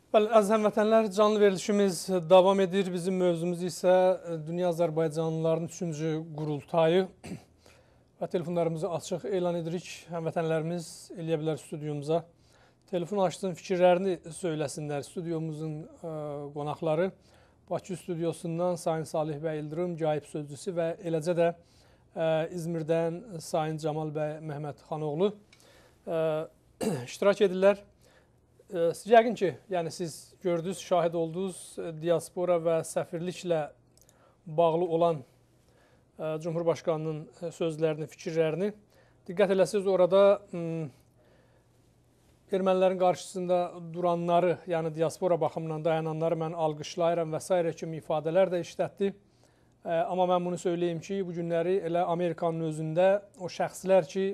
Bəli, əziz həmvətənlər, canlı verilişimiz davam edir. Bizim mövzumuz isə Dünya Azərbaycanlılarının 3-cü qurultayı və telefonlarımızı açıq elan edirik. Həmvətənlərimiz eləyə bilər stüdiyumuza. Telefon açsın, fikirlərini söyləsinlər. Stüdiyomuzun qonaqları Bakı stüdyosundan Sayın Salih bəy İldırım, Cahib sözcüsü və eləcə də İzmirdən Sayın Camal bəy Məhmədxanoğlu iştirak edirlər. Yəqin ki, yəni siz gördünüz, şahid oldunuz, diaspora və səfirliklə bağlı olan Cumhurbaşqanının sözlərini, fikirlərini. Diqqət eləsiniz, orada ermənilərin qarşısında duranları, yəni diaspora baxımından dayananları mən alqışlayıram və s. kimi ifadələr də işlətdi. Amma mən bunu söyləyim ki, bu günləri elə Amerikanın özündə o şəxslər ki,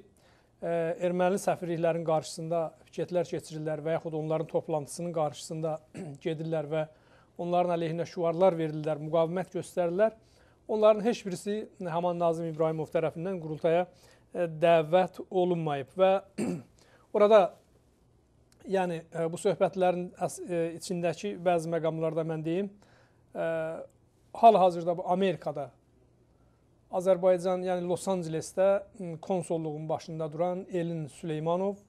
erməni səfirliklərin qarşısında piketlər keçirirlər və yaxud onların toplantısının qarşısında gedirlər və onların əleyhinə şüarlar verirlər, müqavimət göstərirlər. Onların heç birisi Haman Nazim İbrahimov tərəfindən qurultaya dəvət olunmayıb və orada yəni bu söhbətlərin içindəki bəzi məqamlarda mən deyim, hal-hazırda bu Amerikada Azərbaycan, yəni Los Ancelesdə konsolluğun başında duran Elin Süleymanov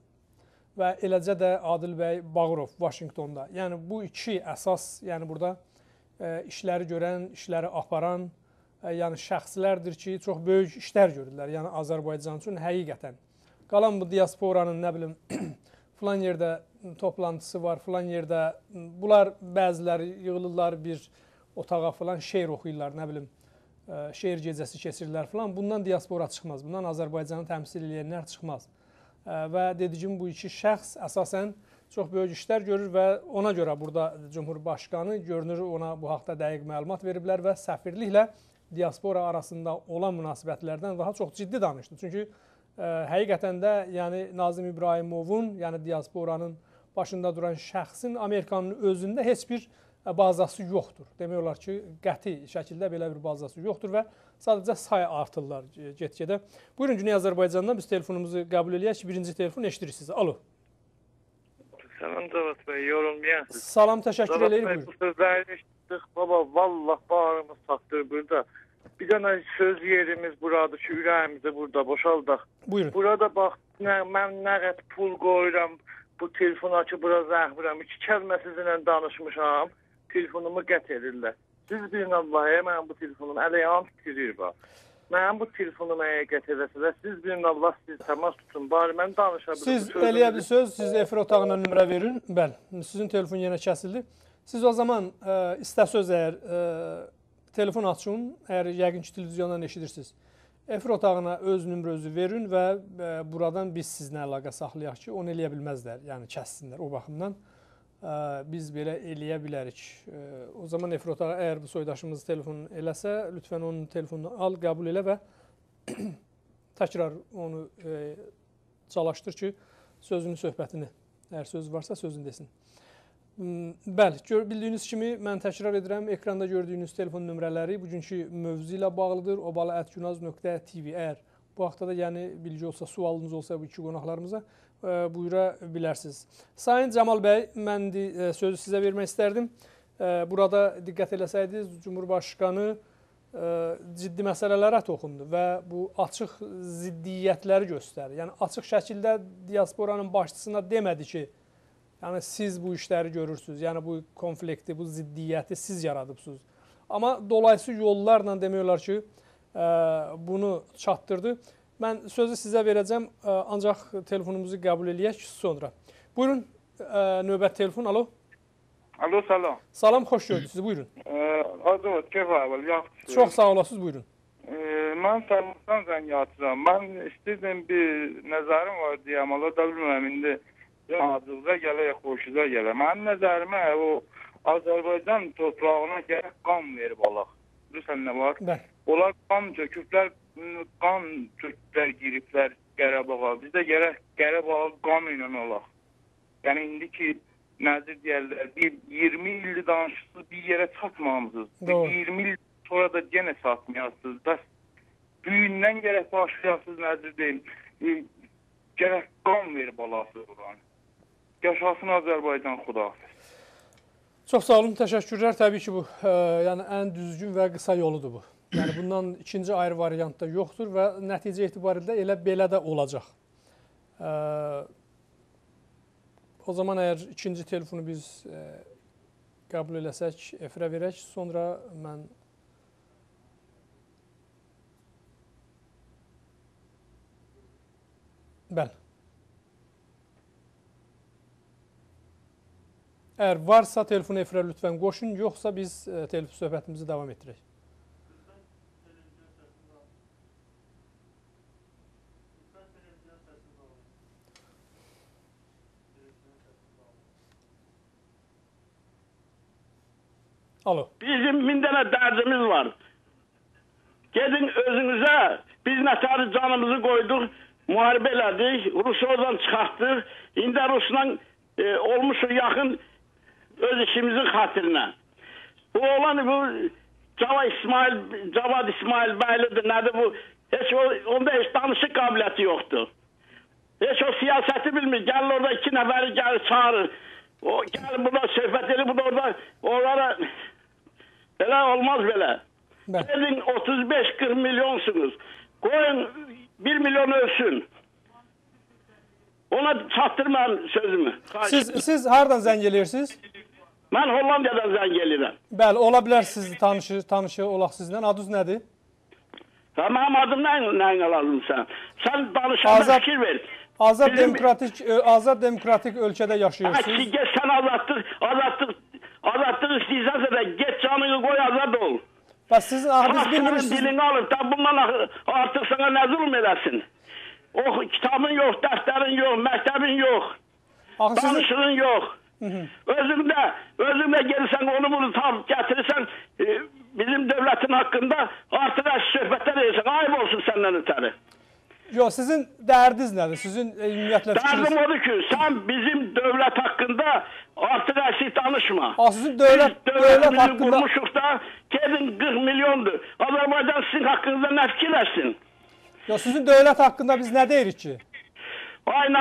və eləcə də Adil bəy Bağırov Vaşinqtonda. Yəni bu iki əsas, yəni burada işləri görən, işləri aparan, yəni şəxslərdir ki, çox böyük işlər görürlər. Yəni Azərbaycan üçün həqiqətən. Qalan bu diasporanın, nə bilim, filan yerdə toplantısı var, filan yerdə bunlar bəziləri yığılırlar bir otağa filan, şeir oxuyurlar, nə bilim, şeir gecəsi keçirirlər filan. Bundan diaspora çıxmaz, bundan Azərbaycanı təmsil edənlər çıxmaz. Və dediyim bu iki şəxs əsasən çox böyük işlər görür və ona görə burada Cumhurbaşqanı görünür, ona bu haqda dəqiq məlumat veriblər və səfirliklə diaspora arasında olan münasibətlərdən daha çox ciddi danışdı. Çünki həqiqətən də yəni Nazim İbrahimovun, yəni diasporanın başında duran şəxsin Amerikanın özündə heç bir bazası yoxdur. Demək olar ki, qəti şəkildə belə bir bazası yoxdur və sadəcə say artırlar get-gedə. Buyurun, Güney Azərbaycandan biz telefonumuzu qəbul edək ki, birinci telefon eşidirik sizi. Alo. Salam Cavad bəy, yorulmayasınız. Salam, təşəkkür edirik. Buyurun. Bu sözləri eşitdik, baba, vallah bağrımız çatdır burada. Bir dənə söz yerimiz buradır ki, ürəyimizi burada boşaldaq. Buyurun. Burada bax, mən nə qədər pul qoyuram, bu telefonu açıb bura zəng vuram. 2 kəlmə sizinlə danışmışam. Telefonumu qət edirlər. Siz bilin Allah'a, mən bu telefonum əleyham bitirir bax. Mən bu telefonumu qət edəsiniz. Siz bilin Allah, siz təmas tutun. Bari mən danışabilirim. Siz eləyə bilirsiniz, siz efir otağına nömrə verin. Bəli, sizin telefon yenə kəsildi. Siz o zaman istəsəz əgər telefon açın, əgər yəqin ki, televizyondan eşidirsiniz. Efir otağına öz nömrənizi verin və buradan biz sizinlə əlaqə saxlayaq ki, onu eləyə bilməzlər, yəni kəssinlər o baxımdan. Biz belə eləyə bilərik. O zaman efir otağı əgər bu soydaşımız telefon eləsə, lütfən onun telefonunu al, qəbul elə və təkrar onu çalışdır ki, sözünü, söhbətini, əgər söz varsa sözünü desin. Bəli, bildiyiniz kimi mən təkrar edirəm, ekranda gördüyünüz telefon nömrələri bugünkü mövzu ilə bağlıdır. obala@gunaz.tv. Əgər bu haqda da yəni bilgi olsa, sualınız olsa bu iki qonaqlarımıza buyura bilərsiniz. Sayın Camal bəy, mən sözü sizə vermək istərdim. Burada diqqət eləsəydiniz, Cumhurbaşqanı ciddi məsələlərə toxundu və bu açıq ziddiyyətləri göstərir. Yəni açıq şəkildə diasporanın başçısına demədi ki, yəni siz bu işləri görürsünüz, yəni bu konflikti, bu ziddiyyəti siz yaradıbsınız. Amma dolayısı yollarla demək olar ki, bunu çatdırdı. Mən sözü sizə verəcəm, ancaq telefonumuzu qəbul eləyək sonra. Buyurun, növbət telefon, alo. Alo, salam. Salam, xoş gördük sizi, buyurun. Azad, keyf əvvəl, yaxşı. Çox sağ olasınız, buyurun. Mən Sərmaqdan zəng atıram. Mən istəyirdim bir nəzərim var deyəm, Allah da bilməm, indi hazırda gələ, xoşuza gələ. Mənim nəzərimə o Azərbaycan torpağına gərək qan verib alaq. Bilirsən nə var? Bəli. Onlar qan töküblər, qan töküblər, giriblər Qərabağa. Biz də gərək Qərabağa qan ilə olaq. Yəni indi ki, nəzir deyərlər, 20 ildir danışırsınız, bir yerə çatmamısınız. 20 il sonra da yenə çatmayasınız. Bəs büyündən gərək başlayasınız, nəzir deyim, gərək qan verib alasınız oranı. Yaşasın Azərbaycan, xudahafiz. Çox sağ olun, təşəkkürlər. Təbii ki, bu yəni ən düzgün və qısa yoludur bu. Yəni bundan ikinci ayrı variant da yoxdur və nəticə etibarilə elə belə də olacaq. O zaman əgər ikinci telefonu biz qəbul eləsək, efirə verək, sonra mən bəli. Əgər varsa telefonu efirə lütfən qoşun, yoxsa biz telefon söhbətimizi davam etdirək. Alo. Bizim 1000 dənə dərdimiz var. Gedin özünüzə, biz nətəri canımızı qoyduq, müharibə elədik, Rusu oradan çıxartdıq, indi Rusla olmuşuq yaxın öz işimizin xatirinə. Bu olan bu Cavad İsmail bəylidir, nədir bu? Onda heç danışıq qabiliyyəti yoxdur. Heç o siyasəti bilmir, gəlir orada 2 nəfəri gəlir çağırır. O gəlir burada söhbət edir, bu da orada onlara belə olmaz belə. Gelin 35-40 milyonsunuz. Koyun 1 milyon ölsün. Ona çatdırmayın sözümü. Siz hardan zəng eləyirsiniz? Mən Hollandiyadan zəng eləyirəm. Bəli, ola bilər siz tanışı olaq sizlə. Adınız nədir? Mənim adım nəyinə lazımsan? Sən danışanda fikir ver. Azad demokratik ölkədə yaşayırsınız. Get sən azadlıq istəyirsənsə də get canını qoy azad ol. Bəs sizin biz bilmirsiniz. Dilini alıb da bundan artıq sana nə zulm eləsin? O kitabın yox, dəftərin yox, məktəbin yox. Danışığın yox. Özün də gelirsən onu bunu tam gətirirsən bizim dövlətin haqqında artıq söhbətlər edirsən. Ayıb olsun səndən ötəri. Yox, sizin dərdiniz nədir? Sizin ümumiyyətlə fikriniz? Dərdim odur ki, sən bizim dövlət haqqında artıq əksik danışma. Sizin dövlət haqqında qurmuşuq da gedin 40 milyondur. Azərbaycan sizin haqqınızda nə fikirləşsin? Yox, sizin dövlət haqqında biz nə deyirik ki? Aynı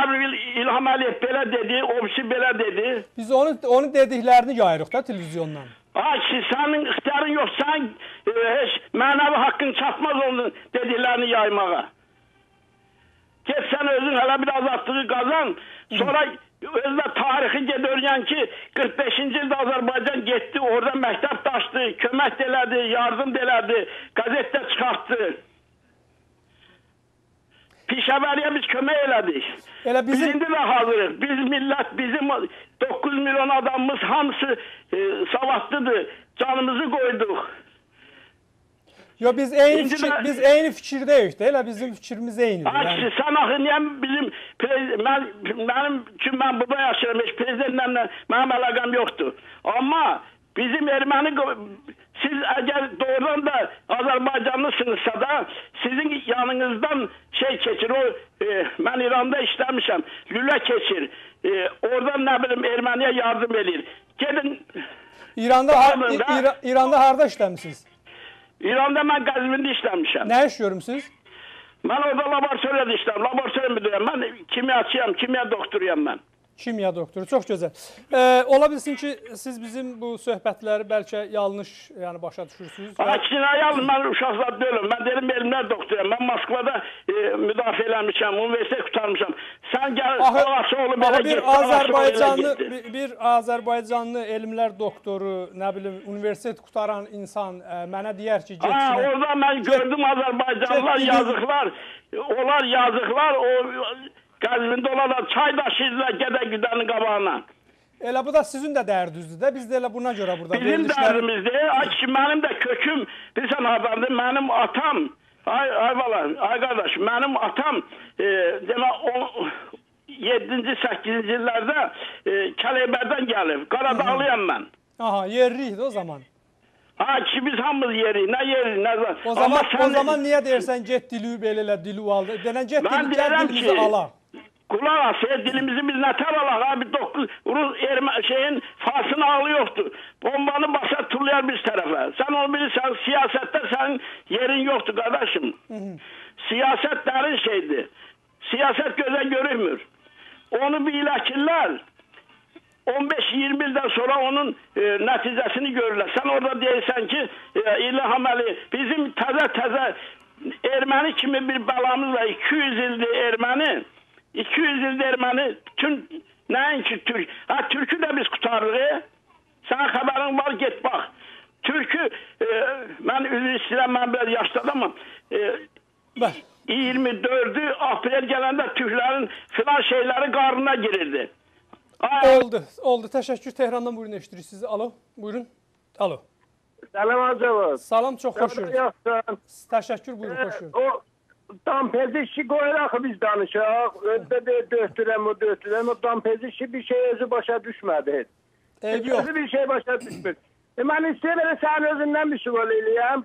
İlham Əliyev belə dedi, obisi belə dedi. Biz onu dediklərini yayırıq da televizyondan. Sənin ixtiyarın yox, sən heç mənəvi haqqın çatmaz onun dediklərini yaymağa. Get sən özün hələ bir azadlığı qazan, sonra özlə tarixi ged öyrən ki, 45-ci ildə Azərbaycan getdi, orada məktəb daşdı, kömək elədi, yardım elədi, qəzetdə çıxartdı. Pişəvəriyə biz kömək elədik. Biz indi də hazırıq. Biz millət, bizim 9 milyon adamımız hamısı savadlıdır. Canımızı qoyduq. Yo, biz eyni fikirdəyik də, elə bizim fikrimiz eynidir. Sən axı niyə bizim mənim üçün mən burada yaşayıram, heç prezidentlə mənim əlaqəm yoxdur. Amma bizim erməni siz əgər doğrudan da Azərbaycanlısınızsa da sizin yanınızdan keçir. Mən İranda işləmişəm. Lülə keçir. Oradan nə bilim erməniyə yardım edir. Gedin. İranda harda işləmişsiniz? İranda mən Qəzvində işləmişəm. Nə iş görmüsünüz? Mən orada laboratoriyada işləmişəm. Laboratoriya müdürüyəm. Mən kimyaçıyam, kimya doktoruyam mən. Kimya doktoru, çox gözəl. Ola bilsin ki, siz bizim bu söhbətləri bəlkə yanlış başa düşürsünüz. Yanlış, mən uşaqlar deyiləm. Mən dedim, elmlər doktoruyam. Mən Moskvada müdafiə eləmişəm, universitet qutarmışam. Sən gəl, ağası oğlu belə getdi. Bir Azərbaycanlı elmlər doktoru, nə bilim, universitet qutaran insan mənə deyər ki, getsin. Orada mən gördüm Azərbaycanlılar yazıqlar, onlar yazıqlar, Qəzvində olarlar, çay daşıyırlar gədə-güdənin qabağına. Elə bu da sizin də dərdinizdir də, biz də elə buna görə burada verilişləri... Bizim dərdimizdir, mənim də köküm, bilirsən adamdır, mənim atam, ay qardaş, mənim atam, demə, 7-ci, 8-ci illərdə Kəleyberdən gəlib, Qaradağlıyam mən. Aha, yerliydi o zaman. Ki biz hamımız yerik, nə yerik, nə zaman. O zaman niyə deyirsən, get dilü belə, dilü aldı, denən get dilimizi alaq. Qulaq as, dilimizi biz nətər alaq, abi 9 Rus şeyin fasını alı yoxdur. Bombanı başa tullayar biz tərəfə. Sən onu bilirsən, siyasətdə sənin yerin yoxdur, qardaşım. Siyasət dərin şeydir. Siyasət gözə görünmür. Onu biləkirlər. 15-20 ildən sonra onun nəticəsini görürlər. Sən orada deyirsən ki, İlham Əli, bizim təzə erməni kimi bir bəlamız var. 200 ildir erməni. 200 ildir erməni. Bütün nəinki Türk. Türkü də biz qutarırıq. Sənin xəbərin var, get bax. Türkü, mən üzr istəyirəm, mən biraz yaşlı adamım. 24'ü aprel gələndə Türklərin filan şeyləri qarnına girirdi. Oldu. Təşəkkür. Tehrandan buyurun, eşitirik sizi. Alo, buyurun. Alo. Salam Acaba. Salam, çox xoş gördük. Təşəkkür, buyurun, xoş gördük. O dampezi işi qoyaraq biz danışaq. Öndə də döhtürəm. O dampezi işi bir şey özü başa düşmədi. Özü bir şey başa düşmür. Mən istəyirəm sən özündən bir sual eləyəm.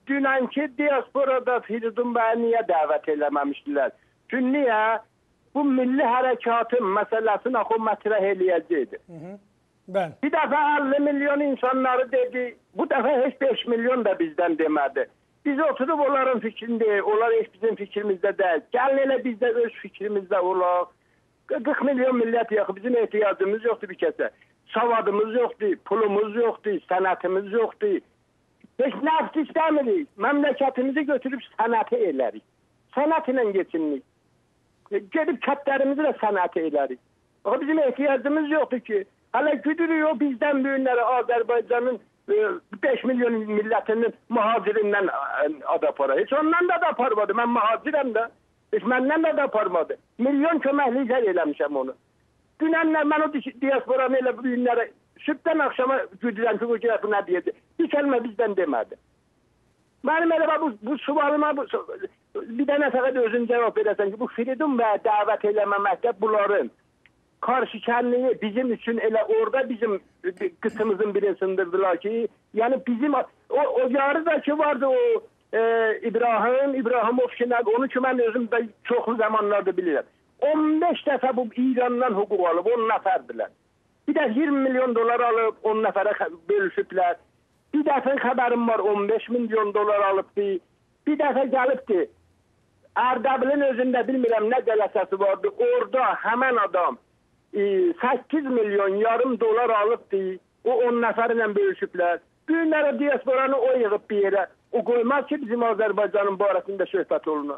Dünənki diasporada Firidun bəyə niyə dəvət eləməmişdilər? Çünki niyə? Bu milli hərəkatın məsələsini axı mətrəh eləyəcəkdi. Bir dəfə 50 milyon insanları dedi, bu dəfə heç 5 milyon da bizdən demədi. Biz oturub onların fikrində, onlar heç bizim fikrimizdə deyil. Gəlin elə biz də öz fikrimizdə olaq. 40 milyon millət yaxı, bizim ehtiyacımız yoxdur bir kəsə. Savadımız yoxdur, pulumuz yoxdur, sənətimiz yoxdur. Heç nəft istəmirik. Məmləkətimizi götürüb sənəti elərik. Sənət ilə geçinirik. Gedib kətlərimizi də sənət elərik. Ama bizim ehtiyacımız yoxdur ki. Hələ güdürüyor bizdən büyünləri Azərbaycanın 5 milyon millətinin muhacirindən adapara. Heç ondan da aparmadı. Mən muhacirəm də. Heç məndən də aparmadı. Milyon köməkliklər eləmişəm onu. Dünənlər mən o diasporanı elə büyünləri sübdən akşama güdürəm ki, bu cəhəfi nə deyəcək. Bir kəlmə bizdən demədi. Mənim elə bu sualıma bir dənə fəqət özün cavab edəsən ki, bu Firidun bəyə dəvət eləməməkdə bunların karşıkənliyi bizim üçün elə orada bizim qısımızın birini sındırdılar ki, yəni bizim o yarı da ki vardı o İbrahimov ki, onu ki mən özüm də çoxlu zamanlarda bilirəm. 15 dəfə bu İrandan hüquq alıb, 10 nəfərdilər. Bir də 20 milyon dolar alıb, 10 nəfərə bölüşüblər. Bir dəfə xəbərim var, 15 milyon dolar alıbdı. Bir dəfə gəlibdi. Ərdəbilin özündə bilmirəm nə gələsisi vardı. Orada həmən adam 8 milyon yarım dolar alıbdı. O 10 nəfərlə bölüşüblər. Günlərə diasporanı o yığıb bir yerə. O qoymaz ki, bizim Azərbaycanın barəsində söhbət oluna.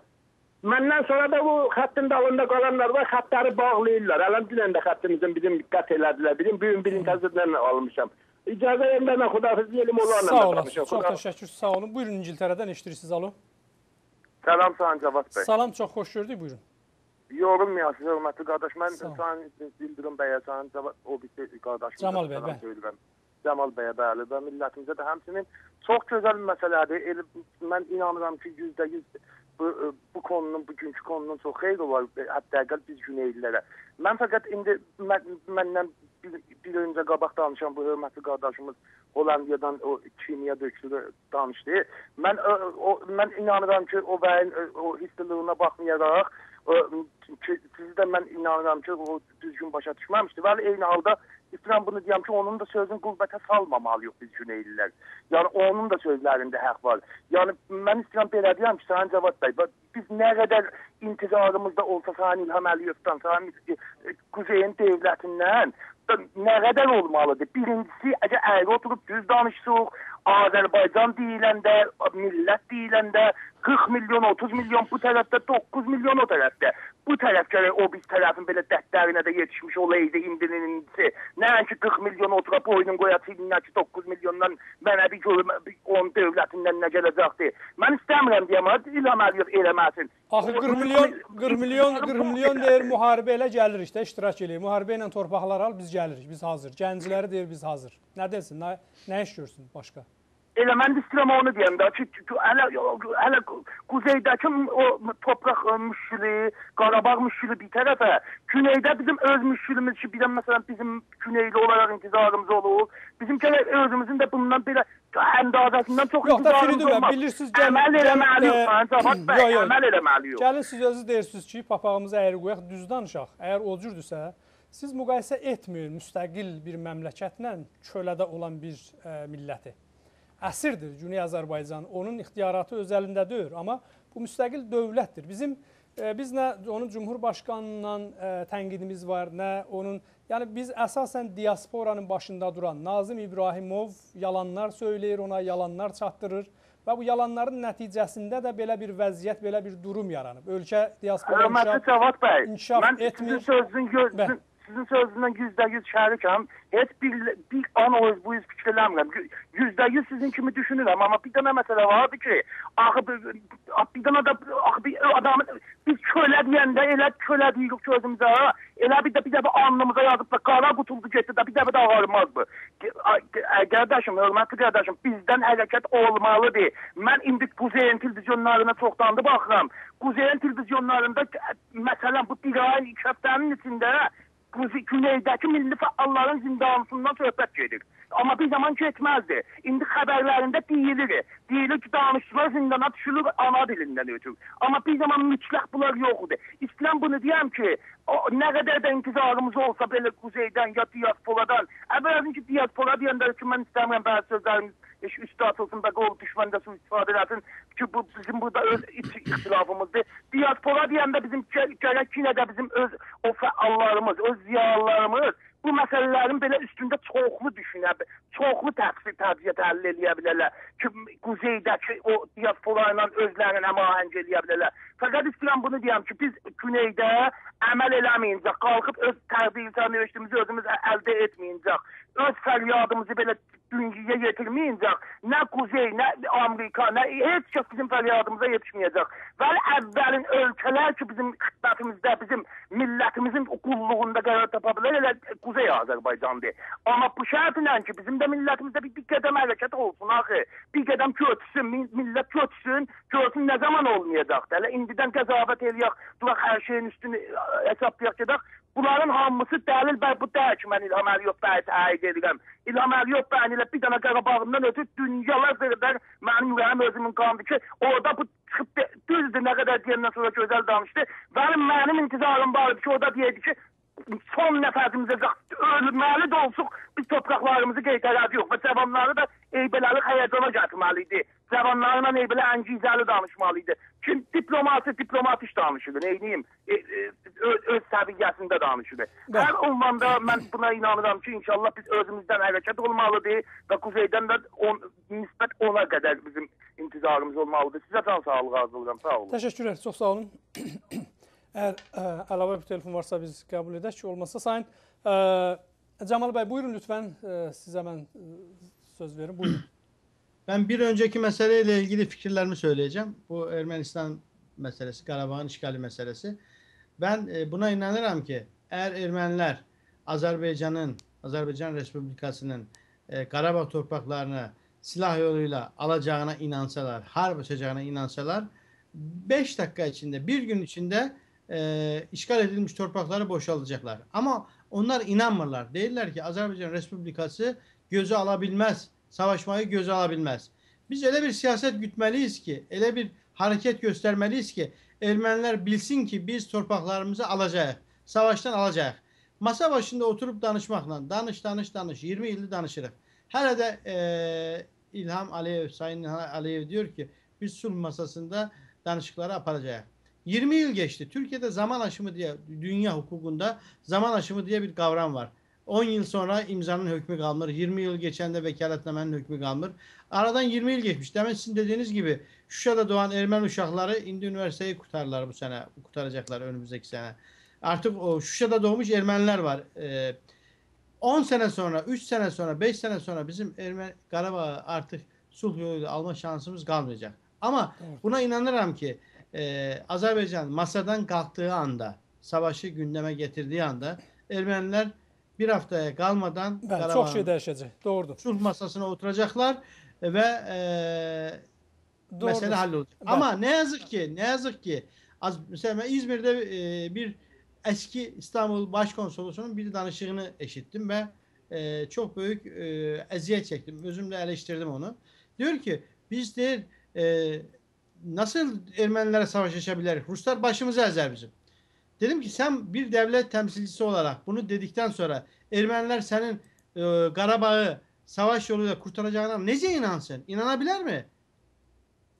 Məndən sonra da bu xəttin dalında qalanlar var, xətləri bağlayırlar. Ələm dünən də xəttimizin bizim qət elədilər. Bizim birinci təzirdən almışam. İcazə yerində mən xudafizli yelim onlarla da danışam. Çox təşəkkür, sağ olun. Buyurun İngiltərədən eşitirirsiniz, alo. Salam Sayın Cavad bəy. Salam, çox xoş gördük, buyurun. Yorulmayasınız, hörmətli qardaş. Mən Sayın Bildirim bəyə, Sayın Cavad, o bir qardaşım. Camal bəy, bəli. Camal bəyə, bəli və millətimizə də həmçinin çox gözəl bir məsələdir. Mən inanıram ki, %100 bu konunun, bugünkü konunun çox xeyri var, hətta əqəl biz Güneylilərə. Mən fəqət indi məndən bir öncə qabaq danışan bu hörmətli qardaşımız Hollandiyadan o kimya döksülü danışdı. Mən inanıram ki, o bəyin o hissəliyinə baxmayaraq, sizi də mən inanıram ki, o düzgün başa düşməmişdi. Və eyni halda İstəyirəm bunu deyəm ki, onun da sözünü qulbətə salmamalıyıq biz Güneylilər. Yəni, onun da sözlərində həq var. Yəni, mən istəyirəm belə deyəm ki, Sayın Cavad bəy, biz nə qədər intizarımızda olsa Sayın İlham Əliyevdən, Sayın Quzeyin devlətindən nə qədər olmalıdır? Birincisi, əgər əyri oturub düz danışsıq, Azərbaycan deyiləndə, millət deyiləndə 40 milyon, 30 milyon bu tərəfdə, 9 milyon o tərəfdə. Bu tərəf gərək o biz tərəfin belə dərdlərinə də yetişmiş olaydı indinin indisi. Nəinki 40 milyon oturub oyunun qoyatıyla ki 9 milyondan mənə bir görüm, onun dövlətindən nə gələcəkdir. Mən istəmirəm deyəm, İlham Əliyev eləməsin. Axı 40 milyon deyir, müharibə elə gəlirik də, iştirak eləyir. Müharibə ilə torpaqlar al, biz gəlirik, biz hazır. Gəncləri deyir, biz hazır. Nə desin, nə iş görsün başqa? Elə mən də istəyirəm onu deyəm də ki, hələ Quzeydəki o torpaq müşkülü, Qarabağ müşkülü bir tərəfə, Güneydə bizim öz müşkülümüz ki, bir də məsələn bizim Güneyli olaraq intizarımız olur. Bizim gərək özümüzün də bundan belə əndazəsindən çox intizarımız olmaz. Əməl eləməliyik, Cavad bəy, əməl eləməliyik. Gəlin siz özünüz deyirsiniz ki, papağımızı əyri qoyaq, düz danışaq. Əgər o cürdürsə, siz müqayisə etməyin müstəqil bir məmləkətlə çölədə olan bir milləti. Əsirdir Güney Azərbaycan, onun ixtiyaratı öz əlində deyil, amma bu müstəqil dövlətdir. Biz nə onun Cumhurbaşqanından tənqidimiz var, nə onun Yəni biz əsasən diasporanın başında duran Nazım İbrahimov yalanlar söyləyir, ona yalanlar çatdırır və bu yalanların nəticəsində də belə bir vəziyyət, belə bir durum yaranıb. Ölkə diaspora inkişaf etmir. Sizin sözündən %100 şərikəm. Heç bir an o bu yüz fikirləmirəm. %100 sizin kimi düşünürəm. Amma bir dənə məsələ vardı ki, bir dənə də adamı biz kölə deyəndə elə kölə deyirik ki özümüzə. Elə bir də alnımıza yazıb da qara qutuldu getdi də bir də ağarmaz bu. Qardaşım, hörmətli qardaşım, bizdən hərəkət olmalıdır. Mən indi Quzeyin televizyonlarına çoxdan da baxıram. Quzeyin televizyonlarında məsələn bu bir ay 2 həftənin içində Güneydəki milli fəalların zindanısından söhbət gedir. Amma bir zaman getməzdi. İndi xəbərlərində deyilir ki, danışıqlar zindana düşülür ana dilindən ötür. Amma bir zaman mütləq bunlar yoxdur. İstəyirəm bunu deyəm ki, nə qədər də intizarımız olsa belə Quzeydən ya diasporadan, əvvəlin ki, diaspora deyəndə ki, mən istəmirəm bəzi sözlərimiz üstə atılsın da qol düşməndə su istifadə edəsin ki, bu bizim burada öz ixtilafımızdır. Diaspora deyəndə bizim gərək yine də bizim öz o fəallarımız, öz ziyalılarımız bu məsələlərin belə üstündə çoxlu düşünə, çoxlu təqsir təhlil eləyə bilərlər ki, Quzeydəki o diaspora ilə özlərini həmahəng eləyə bilərlər. Fəqət istəyirəm bunu deyəm ki, biz Güneydə əməl eləməyincək, qalxıb öz tərbiyə sərnişimizi özümüz əldə etməyincək, öz fəryadımızı belə dünyaya yetirməyincək, nə Quzey, nə Amerika, nə heç kəs bizim fəryadımıza yetişməyəcək. Və əvvəlin ölkələr ki, bizim xidmətimizdə, bizim millətimizin qulluğunda qərar tapa bilər, elə Quzey Azərbaycandır. Amma bu şərtlə ki, bizim də millətimizdə bir qədəm hərəkət olsun, axı. Bir qədəm köçsün, millət köçsün, görsün nə zaman olmayacaq. Elə indidən qəzavət eləyək, duraq hər şeyin üstünü hesablayaq gedək. Bunların hamısı dəlil bəy bu deyək ki, mən İlham Əliyev bəyi təhrik edirəm. İlham Əliyev bəyin ilə bir dənə Qarabağından ötür, dünyalar zırıdır, mənim ürəyim özümün qandı ki, orada bu çıxıb düzdür, nə qədər deyəndən sonra gözəl danışdı. Mənim intizarım vardı ki, orada deyirdi ki, son nəfəsimizə ölməli də olsuq, biz torpaqlarımızı qeytərədi yox və cavanları da eybələri həyəcana gətirməliydi. Cavanlarla eybələ əngizəli danışmalıydı. Çünki diplomat iş danışırdı, neyniyim, öz səviyyəsində danışırdı. Hər olmanda mən buna inanıram ki, inşallah biz özümüzdən hərəkət olmalıdır və Quzeydən də nisbət ona qədər bizim intizarımız olmalıdır. Sizə can sağlığı arzulayıram, sağ olun. Təşəkkürlər, çox sağ olun. Əgər əlavə bir telefon varsa biz qəbul edək ki, olmazsa sayın. Cemal bəy, buyurun lütfən, sizə mən söz verim, buyurun. Ben bir önceki meseleyle ilgili fikirlerimi söyleyeceğim. Bu Ermenistan meselesi, Qarabağın işgali meselesi. Ben buna inanıram ki, eğer Ermeniler Azerbaycan Respublikası'nın Qarabağ torpaqlarını silah yoluyla alacağına inansalar, harp açacağına inansalar, 5 dakika içinde, bir gün içinde işgal edilmiş torpaqları boşaltacaklar. Ama onlar inanmırlar. Değiller ki Azerbaycan Respublikası gözü alabilmez. Savaşmayı göze alabilmez. Biz öyle bir siyaset gütmeliyiz ki, öyle bir hareket göstermeliyiz ki, Ermeniler bilsin ki biz torpaqlarımızı alacağız. Savaştan alacağız. Masa başında oturup danışmakla, danış, 20 yıldır danışırıq. Hele de Sayın İlham Aliyev diyor ki, biz sulh masasında danışıkları aparacağız. 20 yıl geçti. Türkiye'de zaman aşımı diye, dünya hukukunda zaman aşımı diye bir kavram var. 10 yıl sonra imzanın hükmü kalmır. 20 yıl geçen de vekaletnamenin hükmü kalmır. Aradan 20 yıl geçmiş. Demek sizin dediğiniz gibi Şuşa'da doğan Ermeni uşaqları indi üniversiteyi kurtarırlar bu sene. Kurtaracaklar önümüzdeki sene. Artık o Şuşa'da doğmuş Ermeniler var. 10 sene sonra, 3 sene sonra, 5 sene sonra bizim Qarabağ'ı artık sulh yoluyla alma şansımız kalmayacak. Ama buna inanırım ki Azerbaycan masadan kalktığı anda, savaşı gündeme getirdiği anda Ermeniler bir haftaya kalmadan çok şey değişecek. Doğrudur. Sulh masasına oturacaklar ve mesele hallolacak. Ama ne yazık ki mesela İzmir'de bir eski İstanbul Başkonsolosu'nun bir danışığını eşittim ve çok büyük eziyet çektim. Özümle eleştirdim onu. Diyor ki biz de nasıl Ermenilere savaş açabiliriz? Ruslar başımızı ezer bizim. Dedim ki sen bir devlet temsilcisi olarak bunu dedikten sonra Ermeniler senin Qarabağ'ı savaş yoluyla kurtaracağına nece inansın? İnanabilir mi?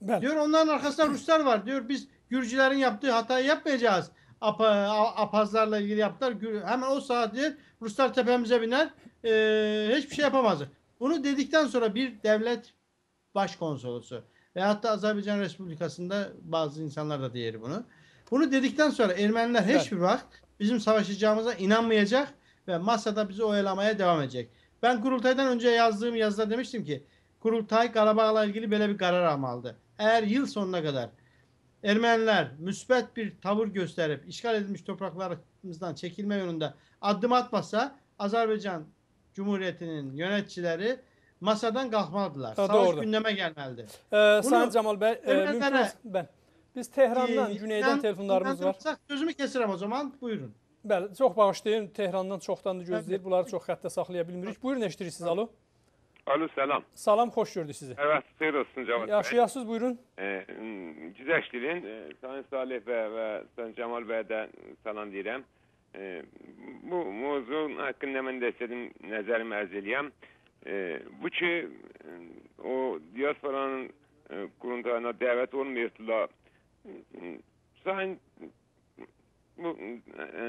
Ben. Diyor onların arkasında Ruslar var. Diyor biz Gürcülerin yaptığı hatayı yapmayacağız. Apazlarla ilgili yaptılar. Hemen o saat diyor Ruslar tepemize biner. Hiçbir şey yapamazdık. Bunu dedikten sonra bir devlet başkonsolosu veyahut da Azerbaycan Respublikası'nda bazı insanlar da diğeri bunu. Bunu dedikten sonra Ermeniler hiçbir vakit bizim savaşacağımıza inanmayacak ve masada bizi oyalamaya devam edecek. Ben kurultaydan önce yazdığım yazıda demiştim ki kurultay Qarabağla ilgili böyle bir karar almalıdır. Eğer yıl sonuna kadar Ermeniler müsbet bir tavır gösterip işgal edilmiş topraklarımızdan çekilme yönünde adım atmasa Azerbaycan Cumhuriyeti'nin yöneticileri masadan kalkmalıdılar. Savaş gündeme gelmelidir. Sayın Cemal Bey, mümkün biz Tehran'dan, güneydən telefonlarımız var. Sözümü kesirəm o zaman, buyurun. Bəli, çox bağışlayın. Tehrandan çoxdandır gözləyir. Bunları çox xəttə saxlaya bilmirik. Buyurun, eşidirik siz, alo. Alo, selam. Salam, xoş gördük sizi. Evet, xeyir olsun Cemal Bey. Yaşayasınız, buyurun. Güzəşdirin, Sayın Salih Bey ve Sayın Cemal Bey'den salam deyirəm. Bu mövzu haqqında mən də istədim nəzərimi ərz eləyəm. Bu ki, o diasporanın qurultayına dəvət olmayırdılar. Sayın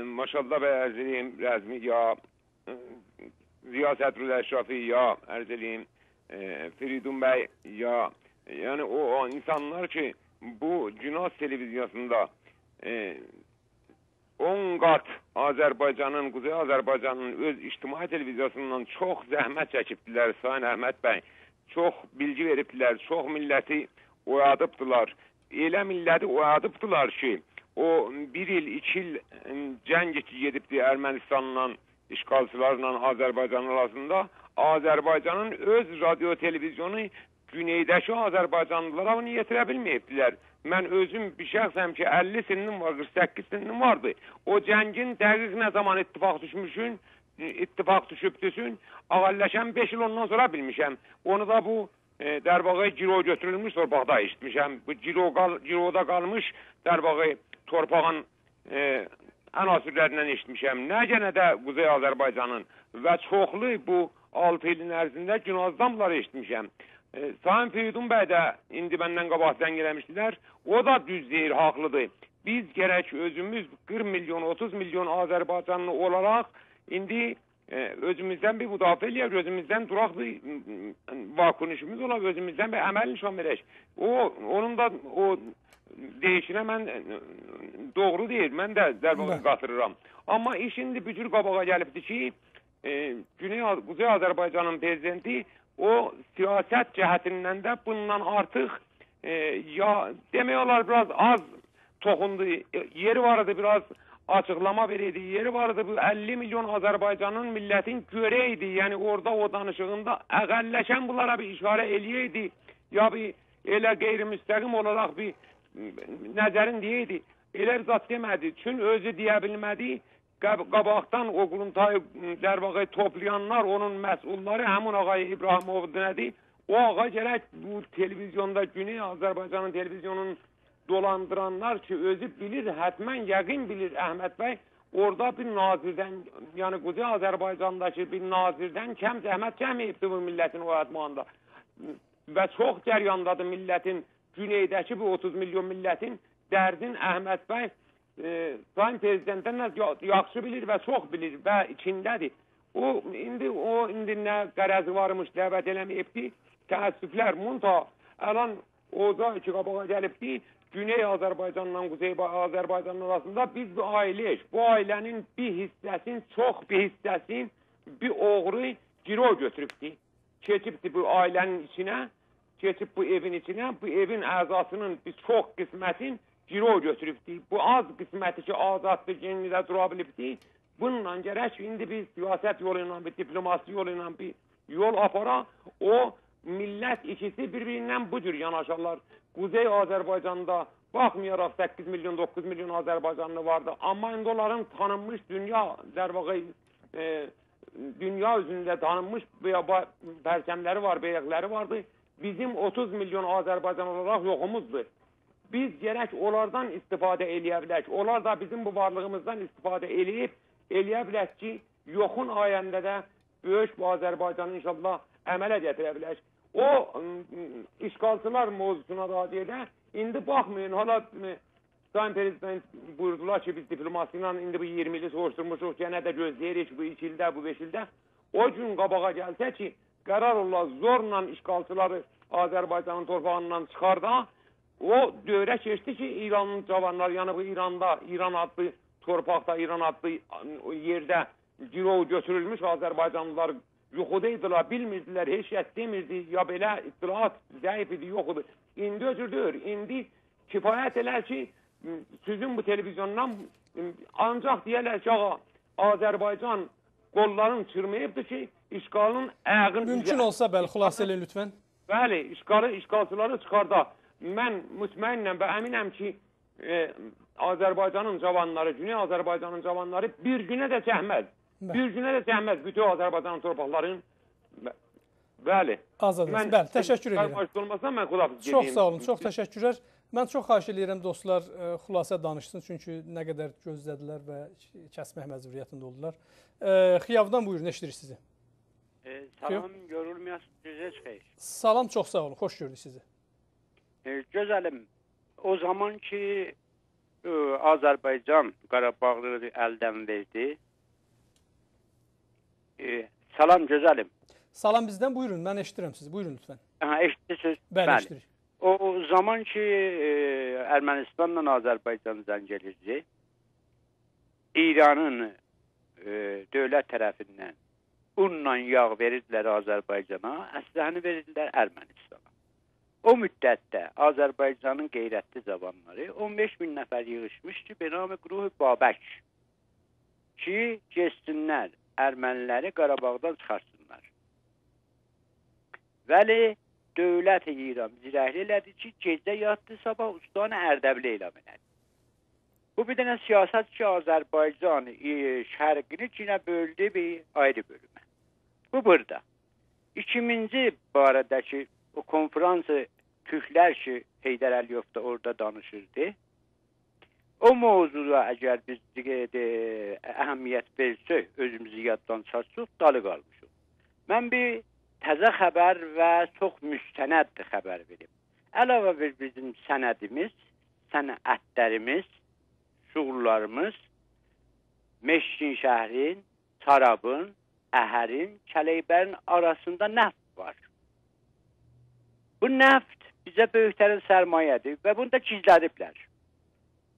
maşallah Bey ərz eləyim, rəzmi ya Ziya Sədrül Əşrafi ya ərz eləyim, Firidun Bey ya, yani o insanlar ki bu Günah televizyasında 10 qat Azərbaycanın, Quzey Azərbaycanın öz ictimai televizyasından çox zəhmət çəkibdilər Sayın Əhməd bəy. Çox bilgi veribdilər, çox milləti oyadıbdılar. Elə milləti oyadıbdılar ki, o 1 il, 2 il cəng gedibdi Ermənistanla, işgalçılarla Azərbaycan arasında. Azərbaycanın öz radyo televizyonu güneydəki Azərbaycanlılara onu yetirə bilməyibdilər. Mən özüm bir şəxsəm ki 50 sinnim var, 48 sinnim vardı. O cəngin dəqiq nə zaman ittifaq düşmüşün, ittifaq düşübdüsün, ağəlləşəm 5 il ondan sonra bilmişəm. Onu da bu Dərbağa giro götürülmüş torpaqda işitmişəm. Bu giroda qalmış Dərbağa torpağın ən asürlərindən işitmişəm. Nə gənə də Quzey Azərbaycanın və çoxlu bu 6 ilin ərzində Günazdan işitmişəm. Sayın Firidun bəy də indi məndən qabaq zəng eləmişdilər. O da düz deyir, haqlıdır. Biz gərək özümüz 40 milyon, 30 milyon Azərbaycanlı olaraq indi özümüzdən bir müdafiə eləyək, özümüzdən duraq bir vakunuşumuz olaq, özümüzdən bir əməl nişan verək. Onun da o deyişinə mən doğru deyil, mən də Dərbağa qatırıram. Amma iş indi bücür qabağa gəlibdir ki, Quzey Azərbaycanın prezidenti o siyasət cəhətindən də bundan artıq ya demək olar biraz az toxundu. Yeri vardı biraz açıqlama vereydi. Yeri vardı bu 50 milyon Azərbaycanın millətin görəydi. Yəni orada o danışığında əqəlləşən bunlara bir işarə eləyəydi. Ya bir elə qeyri-müstəqim olaraq bir nəzərin deyəydi. Elə zat demədi. Çün özü deyə bilmədi. Qabaqdan o qurultayı Dərbağa toplayanlar, onun məsulları həmin ağay İbrahimov nədir? O ağay gərək bu televizyonda Güney Azərbaycanın televizyonunun dolandıranlar ki özü bilir, hətmən yəqin bilir Əhməd bəy, orada bir nazirdən, yəni Quzey Azərbaycandakı bir nazirdən kəm zəhmət çəkməyibdir bu millətin oyatmağında. Və çox cəryandadır millətin, güneydəki bu 30 milyon millətin dərdin Əhməd bəy Sayın Prezidentdən yaxşı bilir və çox bilir və içindədir. İndi nə qərəzi varmış, dəvət eləməyibdir. Təəssüflər, munta, əlan oda iki qabağa gəlibdir. Güney Azərbaycanla Quzey Azərbaycanın arasında biz bir ailəyik. Bu ailənin bir hissəsin, çox bir hissəsin bir oğru giro götürübdir. Keçibdir bu ailənin içinə, keçib bu evin içinə, bu evin əzasının bir çox qismətin giro götürübdir. Bu az qisməti ki azaddır, yenidə dura bilibdir. Bununla gərək indi bir siyasət yolu ilə, bir diplomasi yolu ilə bir yol apara. O millət ikisi bir-birindən bu cür yanaşarlar. Quzey Azərbaycanda baxmayaraq 8 milyon, 9 milyon Azərbaycanlı vardı. Amma indi onların tanınmış dünya Dərbağa dünya üzündə tanınmış pərçəmləri var, beyəkləri vardı. Bizim 30 milyon Azərbaycan olaraq yoxumuzdur. Biz gərək onlardan istifadə eləyə bilək. Onlar da bizim bu varlığımızdan istifadə eləyə bilək ki, yoxun ayəndə də böyük bu Azərbaycanı inşallah əmələ gətirə bilək. O işgalçılar mövzusuna da deyə indi baxmayın, hala Sayın Prezident buyurdular ki, biz diplomasiya ilə indi bu 20 ili soruşturmuşuq, yenə də gözləyirik bu 2 ildə, bu 5 ildə. O gün qabağa gəlsə ki, qərar olar zorla işğalçıları Azərbaycanın torpağından çıxarda, o dövrə keçdi ki, İranın cavanları, yəni bu İranda, İran adlı torpaqda, İran adlı yerdə girov götürülmüş Azərbaycanlılar yuxudaydılar, bilmirdilər, heç kəs demirdi, ya belə ittiraat zəif idi, yox idi. İndi öcürdür, indi kifayət elər ki, sizin bu televizyondan ancaq deyərlər ki, Azərbaycan qollarını çırmayıbdır ki, işğalın ayağını... Mümkün olsa bəli, xülasə eləyin lütfən. Bəli, işğalçıları çıxarda. Mən mütməinnəm və əminəm ki, Azərbaycanın cavanları, Güney Azərbaycanın cavanları bir günə də çəkməz. Bir günə də çəkməz bütün Azərbaycanın torpaqlarının. Bəli. Azad olsun. Bəli, təşəkkür edirəm. Mən xudafız çox sağ olun, çox təşəkkürlər. Mən çox xahiş edirəm dostlar, xülasə danışsın, çünki nə qədər gözlədilər və kəsmək məcburiyyətində oldular. Xiyavdan buyurun, eşidirik sizi. Salam, görülməyəsiniz, gözəl xeyir. Salam, çox sağ olun, xoş gördük sizi. Gözəlim, o zaman ki, Azərbaycan Qarabağları əldən verdi. Salam, gözəlim. Salam bizdən, buyurun, mən eşidirəm sizi, buyurun lütfən. Eşidirsiniz? Bəli, eşidirik. O zaman ki, Ermənistanla Azərbaycan zəng gelirdi, İranın dövlət tərəfindən unla yağ verirdilər Azərbaycana, əsləhəni verirdilər Ermənistana. O müddətdə Azərbaycanın qeyrətli cavanları 15.000 nəfər yığışmışdı, benamı Qruh-i Babək ki, geçsinlər, Erməniləri Qarabağdan çıxarsınlar. Vəli dövlət-i İran zirəhli elədi ki, gecə yatdı, sabah ustanı Ərdəbli elam elədi. Bu bir dənə siyasət ki, Azərbaycan şərqini Çinə böldü bir ayrı bölümə. Bu burada. İkinci barədəki o konferansı Türklər ki, Heydər Əliyev də orada danışırdı. O mövzuda əgər biz əhəmiyyət versək, özümüzü yaddan çıxarsaq, dalı qalmışıq. Mən bir təzə xəbər və çox müstənəd xəbər verim. Əlavə bir bizim sənədimiz, sənətlərimiz, şuğullarımız Meşkin şəhrin, Sarabın, Əhərin, Kəleybərin arasında nəft var. Bu nəft bizə böyüklərin sərmayədir və bunu da gizlədiblər.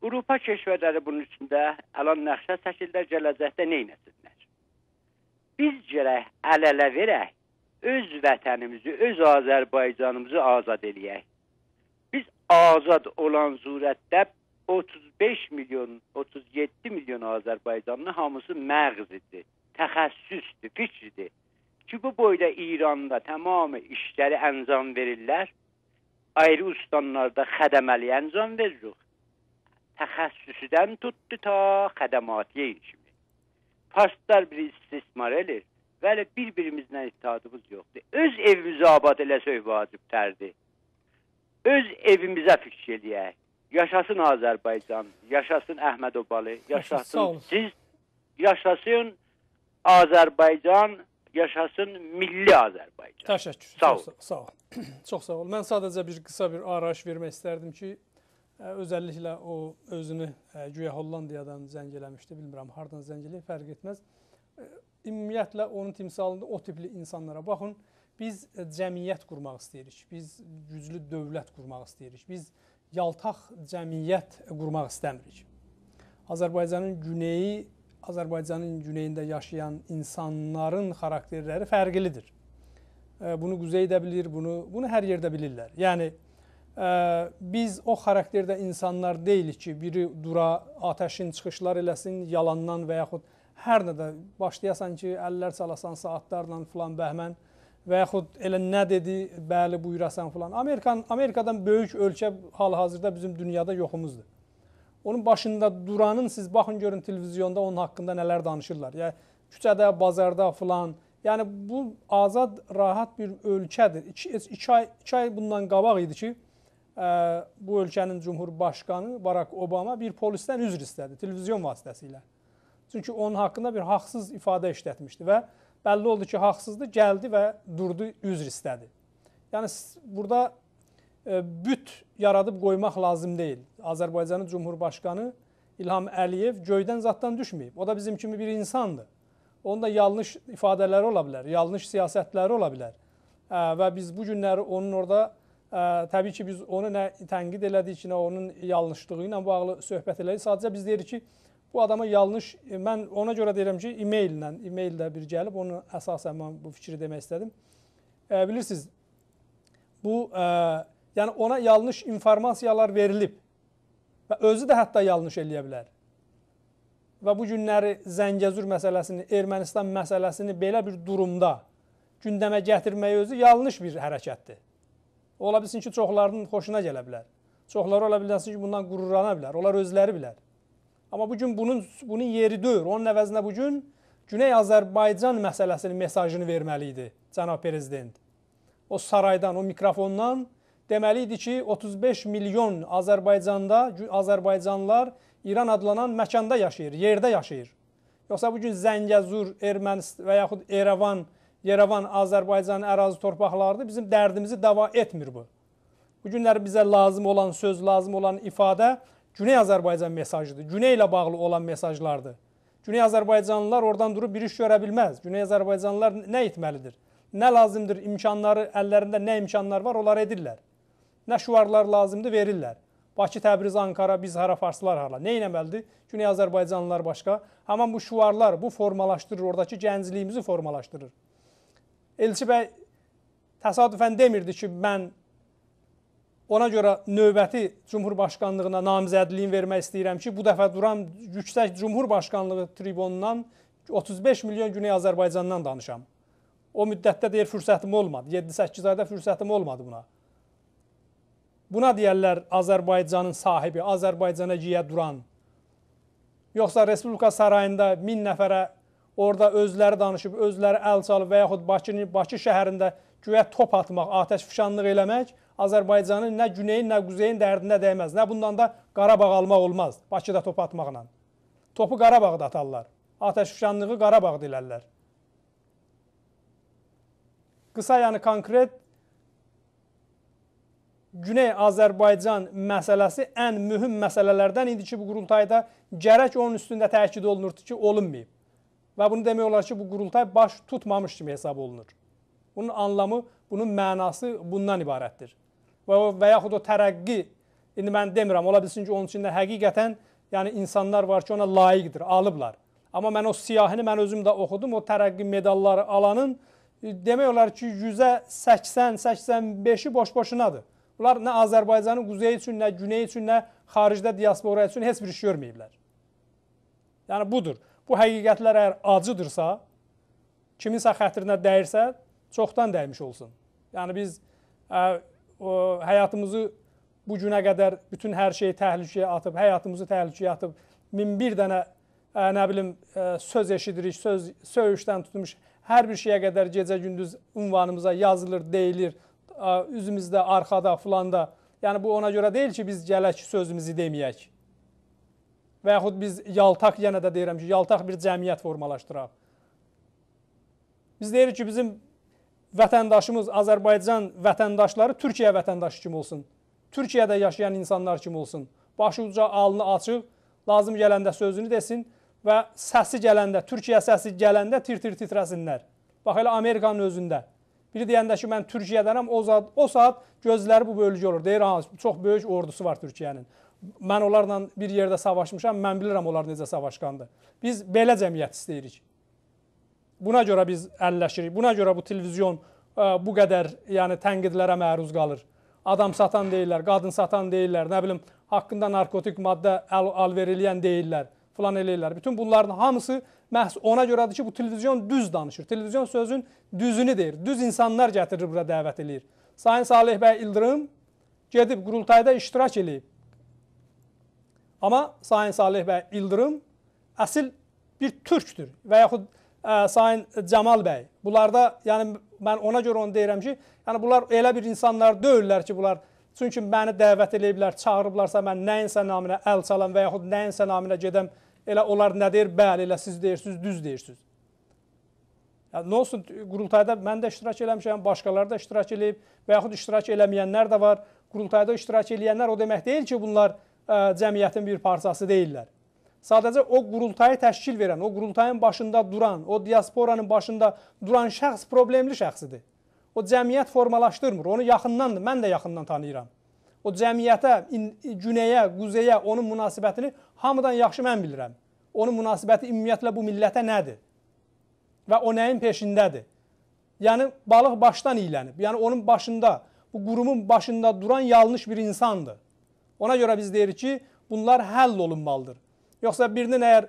Avropa keşvərləri bunun üstündə əlan nəqşə çəkirlər, gələcəkdə neynəsinlər? Biz gərək əl-ələ verək, öz vətənimizi, öz Azərbaycanımızı azad eləyək. Biz azad olan surətdə 35 milyon, 37 milyon Azərbaycanlı hamısı məğzidir, təxəssüsdür, fikridir. Ki bu boyda İranda tamamı işləri əncam verirlər, ayrı ustanlarda xədəməli əncam veririk. Təxəssüsüdən tutdu ta xədəmatiyyə kimi. Farslar bir istismar edir, vəli bir-birimizlə ittihadımız yoxdur. Öz evimizi abad eləsək vacibdərdir. Öz evimizə fikir eləyək. Yaşasın Azərbaycan, yaşasın Əhməd Obalı, yaşasın siz, yaşasın Azərbaycan, yaşasın milli Azərbaycan. Təşəkkür. Sağ ol. Sağ ol. Çox sağ ol. Mən sadəcə qısa bir arayış vermək istərdim ki, özəlliklə o özünü güya Hollandiyadan zəng eləmişdi, bilmirəm hardan zəng eləyir, fərq etməz. Ümumiyyətlə onun timsalında o tipli insanlara baxın, biz cəmiyyət qurmaq istəyirik, biz güclü dövlət qurmaq istəyirik, biz yaltaq cəmiyyət qurmaq istəmirik. Azərbaycanın güneyi, Azərbaycanın güneyində yaşayan insanların xarakterləri fərqlidir. Bunu quzeydə bilir, bunu hər yerdə bilirlər. Yəni, biz o xarakterdə insanlar deyilik ki, biri dura, ateşin çıxışlar eləsin, yalandan və yaxud hər nədə başlayasan ki, əllər salasan saatlarla filan bəhmən və yaxud elə nə dedi, bəli buyurasan filan. Amerikadan böyük ölkə hal-hazırda bizim dünyada yoxumuzdur. Onun başında duranın siz baxın görün televizyonda onun haqqında nələr danışırlar. Yəni, küçədə, bazarda filan. Yəni, bu azad, rahat bir ölkədir. 2 ay bundan qabaq idi ki, bu ölkənin Cumhurbaşqanı Barack Obama bir polisdən üzr istədi, televizyon vasitəsilə. Çünki onun haqqında bir haqsız ifadə işlətmişdi və bəlli oldu ki, haqsızdır, gəldi və durdu, üzr istədi. Yəni, burada büt yaradıb qoymaq lazım deyil. Azərbaycanın Cumhurbaşqanı İlham Əliyev göydən zatdan düşməyib. O da bizim kimi bir insandır. Onun da yanlış ifadələri ola bilər, yanlış siyasətləri ola bilər. Və biz bu günləri onun orada, təbii ki, biz onu nə tənqid elədik, nə onun yanlışlığı ilə bağlı söhbət elədik. Sadəcə biz deyirik ki, bu adama yanlış, mən ona görə deyirəm ki, e-mail də bir gəlib, onu əsasən mən bu fikri demək istədim. Bilirsiniz, bu, yəni ona yanlış informasiyalar verilib və özü də hətta yanlış eləyə bilər. Və bu günləri Zəngəzur məsələsini, Ermənistan məsələsini belə bir durumda gündəmə gətirmək özü yanlış bir hərəkətdir. Ola bilsin ki, çoxlarının xoşuna gələ bilər. Çoxları ola bilsin ki, bundan qürurlana bilər. Onlar özləri bilər. Amma bugün bunun yeri deyil. Onun əvəzinə bugün Güney Azərbaycan məsələsinin mesajını verməli idi cənab prezident. O saraydan, o mikrofondan deməli idi ki, 35 milyon Azərbaycanlılar İran adlanan məkanda yaşayır, yerdə yaşayır. Yoxsa bugün Zəngəzur, Ermənistan və yaxud Yerevan Azərbaycanın ərazi torpaqlarıdır. Bizim dərdimizi dava etmir bu. Bu günlər bizə lazım olan söz, lazım olan ifadə Güney Azərbaycan mesajıdır. Güney ilə bağlı olan mesajlardır. Güney Azərbaycanlılar oradan durub bir iş görə bilməz. Güney Azərbaycanlılar nə etməlidir? Nə lazımdır? İmkanları, əllərində nə imkanlar var, onlar edirlər. Nə şüarlar lazımdır, verirlər. Bakı, Təbriz, Ankara, biz hara, farslar hara. Nə etməlidir? Güney Azərbaycanlılar başqa. Həmin bu şüarlar, bu formalaşdırır, oradakı gəncliyimizi formalaşdırır. Elçi bəy təsadüfən demirdi ki, mən ona görə növbəti Cumhurbaşqanlığına namizədliyin vermək istəyirəm ki, bu dəfə duram yüksək Cumhurbaşqanlığı tribunundan 35 milyon Güney Azərbaycandan danışam. O müddətdə deyir, fürsətim olmadı. 7-8 ayda fürsətim olmadı buna. Buna deyərlər Azərbaycanın sahibi, Azərbaycana giyə duran. Yoxsa Respublika sarayında 1000 nəfərə orada özləri danışıb, özləri əl çalıb və yaxud Bakı şəhərində güya top atmaq, atəş fişanlıq eləmək Azərbaycanın nə güneyin, nə quzeyin dərdinə dəyməz. Nə bundan da Qarabağ almaq olmaz, Bakıda top atmaqla. Topu Qarabağda atarlar. Atəş fişanlığı Qarabağda elərlər. Qısa, yəni konkret Güney Azərbaycan məsələsi ən mühüm məsələlərdən idi ki, bu qurultayda gərək onun üstündə təkid olunurdu ki, olunmayıb. Və bunu demək olar ki, bu qurultay baş tutmamış kimi hesab olunur. Bunun anlamı, bunun mənası bundan ibarətdir. Və yaxud o tərəqqi, indi mən demirəm, ola bilsin ki, onun içində həqiqətən yəni insanlar var ki, ona layiqdir, alıblar. Amma mən o siyahını mən özüm də oxudum, o tərəqqi medalları alanın demək olar ki, 180-85-i boş-boşunadır. Bunlar nə Azərbaycanın quzeyi üçün, nə güneyi üçün, nə xaricdə diaspora üçün heç bir iş görməyiblər. Yəni budur. Bu həqiqətlər əgər acıdırsa, kiminsə xətrinə dəyirsə, çoxdan dəymiş olsun. Yəni biz həyatımızı bu günə qədər bütün hər şeyi təhlükəyə atıb, həyatımızı təhlükəyə atıb, 1001 dənə nə bilim söz eşidirik, söyüşdən tutmuş, hər bir şeyə qədər gecə-gündüz ünvanımıza yazılır, deyilir, üzümüzdə, arxada, filanda. Yəni bu ona görə deyil ki, biz gələk sözümüzü deməyək. Və yaxud biz yaltaq, yenə də deyirəm ki, yaltaq bir cəmiyyət formalaşdıraq. Biz deyirik ki, bizim vətəndaşımız, Azərbaycan vətəndaşları Türkiyə vətəndaşı kimi olsun. Türkiyədə yaşayan insanlar kimi olsun. Başı uca, alnı açıq, lazım gələndə sözünü desin və səsi gələndə, Türkiyə səsi gələndə tir-tir titrəsinlər. Bax, elə Amerikanın özündə. Biri deyəndə ki, mən Türkiyədənəm, o saat gözləri bu bölgə olur. Deyir, çox böyük ordusu var Türkiyənin. Mən onlarla bir yerdə savaşmışam, mən bilirəm onlar necə savaşqandır. Biz belə cəmiyyət istəyirik. Buna görə biz əlləşirik, buna görə bu televizyon bu qədər tənqidlərə məruz qalır. Adam satan deyirlər, qadın satan deyirlər, nə bilim, haqqında narkotik maddə alver eləyən deyirlər, filan eləyirlər. Bütün bunların hamısı məhz ona görədir ki, bu televizyon düz danışır. Televizyon sözün düzünü deyir, düz insanlar gətirir, bura dəvət eləyir. Sayın Salih bəy İldırım gedib qurultayda iştirak eləyib. Amma Sayın Salih bəy İldırım əsl bir türkdür və yaxud Sayın Camal bəy. Bunlarda, yəni mən ona görə onu deyirəm ki, yəni bunlar elə bir insanlar deyirlər ki, bunlar çünki məni dəvət eləyiblər, çağırıblarsa mən nəyinsə naminə əl çalam və yaxud nəyinsə naminə gedəm, elə onlar nə deyir, bəli, elə siz deyirsiniz, düz deyirsiniz. Yəni, nə olsun, qurultayda mən də iştirak eləmişəm, başqaları da iştirak eləyib və yaxud iştirak eləməyənlər də var. qurultayda iştirak edənlər o demək deyil ki, bunlar cəmiyyətin bir parçası deyillər. Sadəcə o qurultayı təşkil verən, o qurultayın başında duran, o diasporanın başında duran şəxs problemli şəxsidir. O cəmiyyət formalaşdırmır, onu yaxındandır, mən də yaxından tanıyıram. O cəmiyyətə, güneyə, quzeyə onun münasibətini hamıdan yaxşı mən bilirəm. Onun münasibəti ümumiyyətlə bu millətə nədir? Və o nəyin peşindədir? Yəni, balıq başdan iylənib. Yəni, onun başında, bu qurumun başında duran yanlış bir insandır. Ona görə biz deyirik ki, bunlar həll olunmalıdır. Yoxsa birinin əgər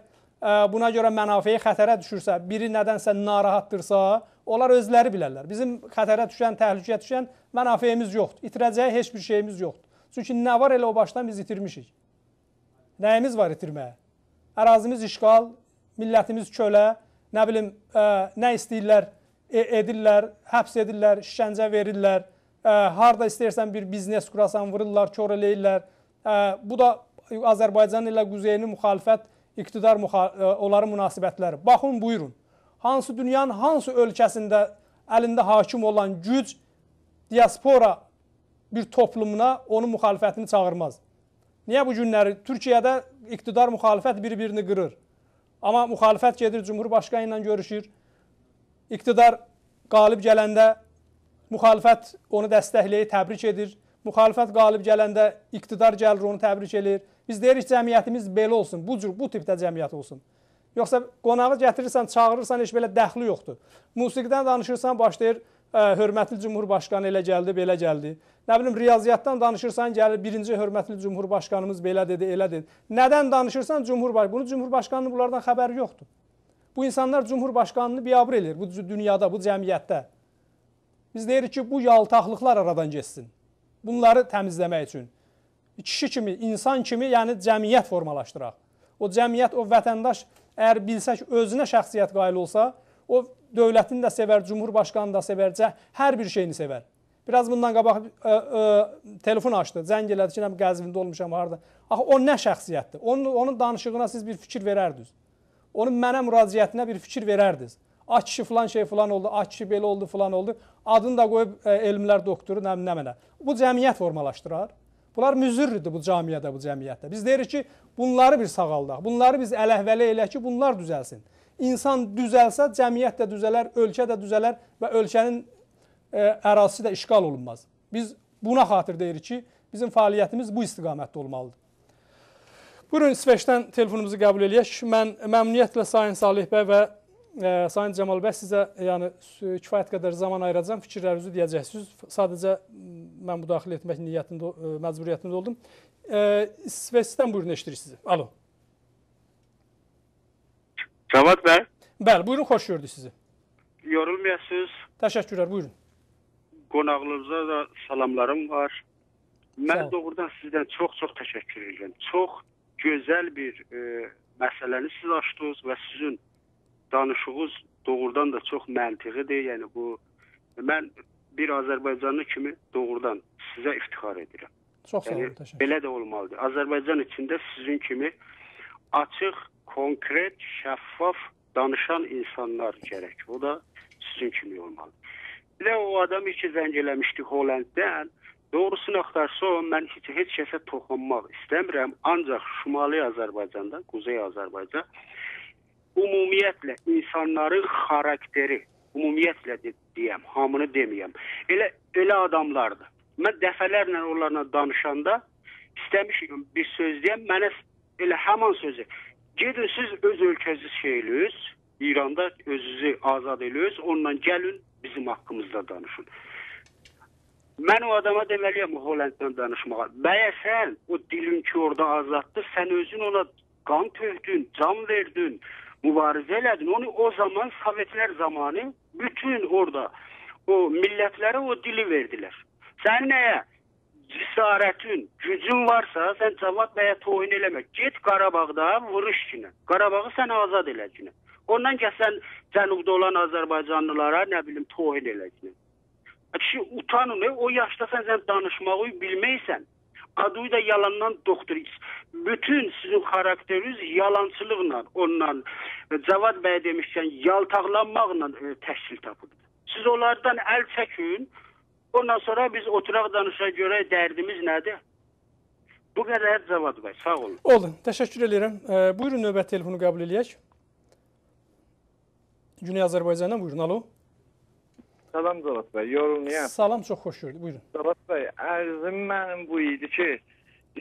buna görə mənafeyi xətərə düşürsə, biri nədənsə narahatdırsa, onlar özləri bilərlər. Bizim xətərə düşən, təhlükəyə düşən mənafeyimiz yoxdur. İtirəcəyi heç bir şeyimiz yoxdur. Çünki nə var elə o başdan biz itirmişik. Nəyimiz var itirməyə? Ərazimiz işğal, millətimiz kölə, nə bilim, nə istəyirlər, edirlər, həbs edirlər, işgəncə verirlər, harada istəyirsən bir biznes qurasan, vururlar, kör eləyirlər. Bu da Azərbaycan ilə quzeyini müxalifət, iqtidar onların münasibətləri. Baxın, buyurun. Hansı dünyanın hansı ölkəsində əlində hakim olan güc diaspora bir toplumuna onun müxalifətini çağırmaz? Niyə bu günləri Türkiyədə iqtidar müxalifət bir-birini qırır? Amma müxalifət gedir, Cumhurbaşqanı ilə görüşür. İqtidar qalib gələndə müxalifət onu dəstəkləyir, təbrik edir. Müxalifət qalib gələndə iqtidar gəlir, onu təbrik edir. Biz deyirik cəmiyyətimiz belə olsun, bu tipdə cəmiyyət olsun. Yoxsa qonağı gətirirsən, çağırırsan, heç belə dəxli yoxdur. Musiqidən danışırsan, başlayır, hörmətli Cumhurbaşqanı elə gəldi, belə gəldi. Nə bilim, riyaziyyatdan danışırsan, gəlir, birinci hörmətli Cumhurbaşqanımız belə dedi, elə dedi. Nədən danışırsan, bunu Cumhurbaşqanının bunlardan xəbəri yoxdur. Bu insanlar Cumhurbaşqanını biabır edir bu dünyada, bu cəmiyyətdə. Biz deyirik ki, bu yaltaqlıqlar aradan geçsin. Bunları təmizləmək üçün. Kişi kimi, insan kimi, yəni cəmiyyət formalaşdıraq. O cəmiyyət, o vətəndaş əgər bilsə ki, özünə şəxsiyyət qayıl olsa, o dövlətini də sevər, Cumhurbaşqanını da sevər, hər bir şeyini sevər. Biraz bundan qabaq telefon açdı, zəng elədi ki, Qəzvində olmuşam, harada. Axı, o nə şəxsiyyətdir? Onun danışığına siz bir fikir verərdiniz. Onun mənə müraciətinə bir fikir verərdiniz. A kişi filan şey filan oldu, a kişi belə oldu, filan oldu. Adını da qoyub elmlər doktoru, nə mənə. Bu cəmiyyət formalaşdırar. Bunlar müzürrüdür bu camiyyədə, bu cəmiyyətdə. Biz deyirik ki, bunları bir sağaldaq, bunları biz ələhvələ elək ki, bunlar düzəlsin. İnsan düzəlsə, cəmiyyət də düzələr, ölkə də düzələr və ölkənin ərazisi də işğal olunmaz. Biz buna xatir deyirik ki, bizim fəaliyyətimiz bu istiqamətdə olmalıdır. Buyurun, İsveçdən telefonumuzu qəbul edək. Mən məmnuniyyətlə Sayın Salih bəy və Sayın Cəmal bəy sizə kifayət qədər zaman ayıracağım, fikirlərinizi deyəcəksiniz. Sadəcə mən müdaxilə etmək məcburiyyətində oldum. İsveçdən buyurun, eşidirik sizi. Alo. Cavad bəy. Bəli, buyurun, xoş gördük sizi. Yorulmayasınız. Təşəkkürlər, buyurun. Qonaqlarınıza da salamlarım var. Mən doğrudan sizdən çox təşəkkür edirəm. Çox gözəl bir məsələni siz açdınız və sizin danışığınız doğrudan da çox məntiqidir. Yəni bu, mən bir Azərbaycanlı kimi doğrudan sizə iftixar edirəm. Çox sağ olun, təşəkkür. Belə də olmalıdır. Azərbaycan içində sizin kimi açıq, konkret, şəffaf danışan insanlar gərək. O da sizin kimi olmalıdır. Bir də o adam ki, zəng eləmişdik Hollanddən, doğrusunu axtarsa o, mən heç kəsə toxunmaq istəmirəm. Ancaq Şimali Azərbaycanda, Quzey Azərbaycan, ümumiyyətlə insanların xarakteri, ümumiyyətlə deyəm, hamını deməyəm, elə adamlardır. Mən dəfələrlə onlarla danışanda istəmişim bir söz deyəm, mənə elə həman sözü. Gedin siz öz ölkənizi şeyləyiz, İranda özünüzü azad eləyiz, onunla gəlin bizim haqqımızda danışın. Mən o adama deməliyəm Hollanddan danışmağa. Bəyə sən o dilin ki orada azaddır, sən özün ona qan töhdün, can verdin, mübarizə elədin. Onu o zaman Sovetlər zamanı bütün orada o millətlərə o dili verdilər. Sən nəyə? Cəsarətin, gücün varsa sən Cavad bəyə toyun eləmək. Get Qarabağda vuruş kinə. Qarabağı sən azad elə kinə. Ondan gəl sən cənubda olan Azərbaycanlılara nə bilim toyun elə kinə. Kişi utanın, o yaşda sən danışmağı bilməysən. Adı da yalandan doktor. Bütün sizin xarakteriniz yalançılıqla, ondan Cavad bəy demişkən yaltaqlanmaqla təşkil tapılır. Siz onlardan əl çəkin, Ondan sonra biz oturaq danışaq görək dərdimiz nədir? Bu qədər Cavad bəy, sağ olun. Oldu, təşəkkür edirəm. Buyurun növbət telefonu qəbul edək. Güney Azərbaycandan buyurun, alo. Salam Cavad bəy, yorulmayam. Salam, çox xoş gördük, buyurun. Cavad bəy, ərzim mənim bu idi ki,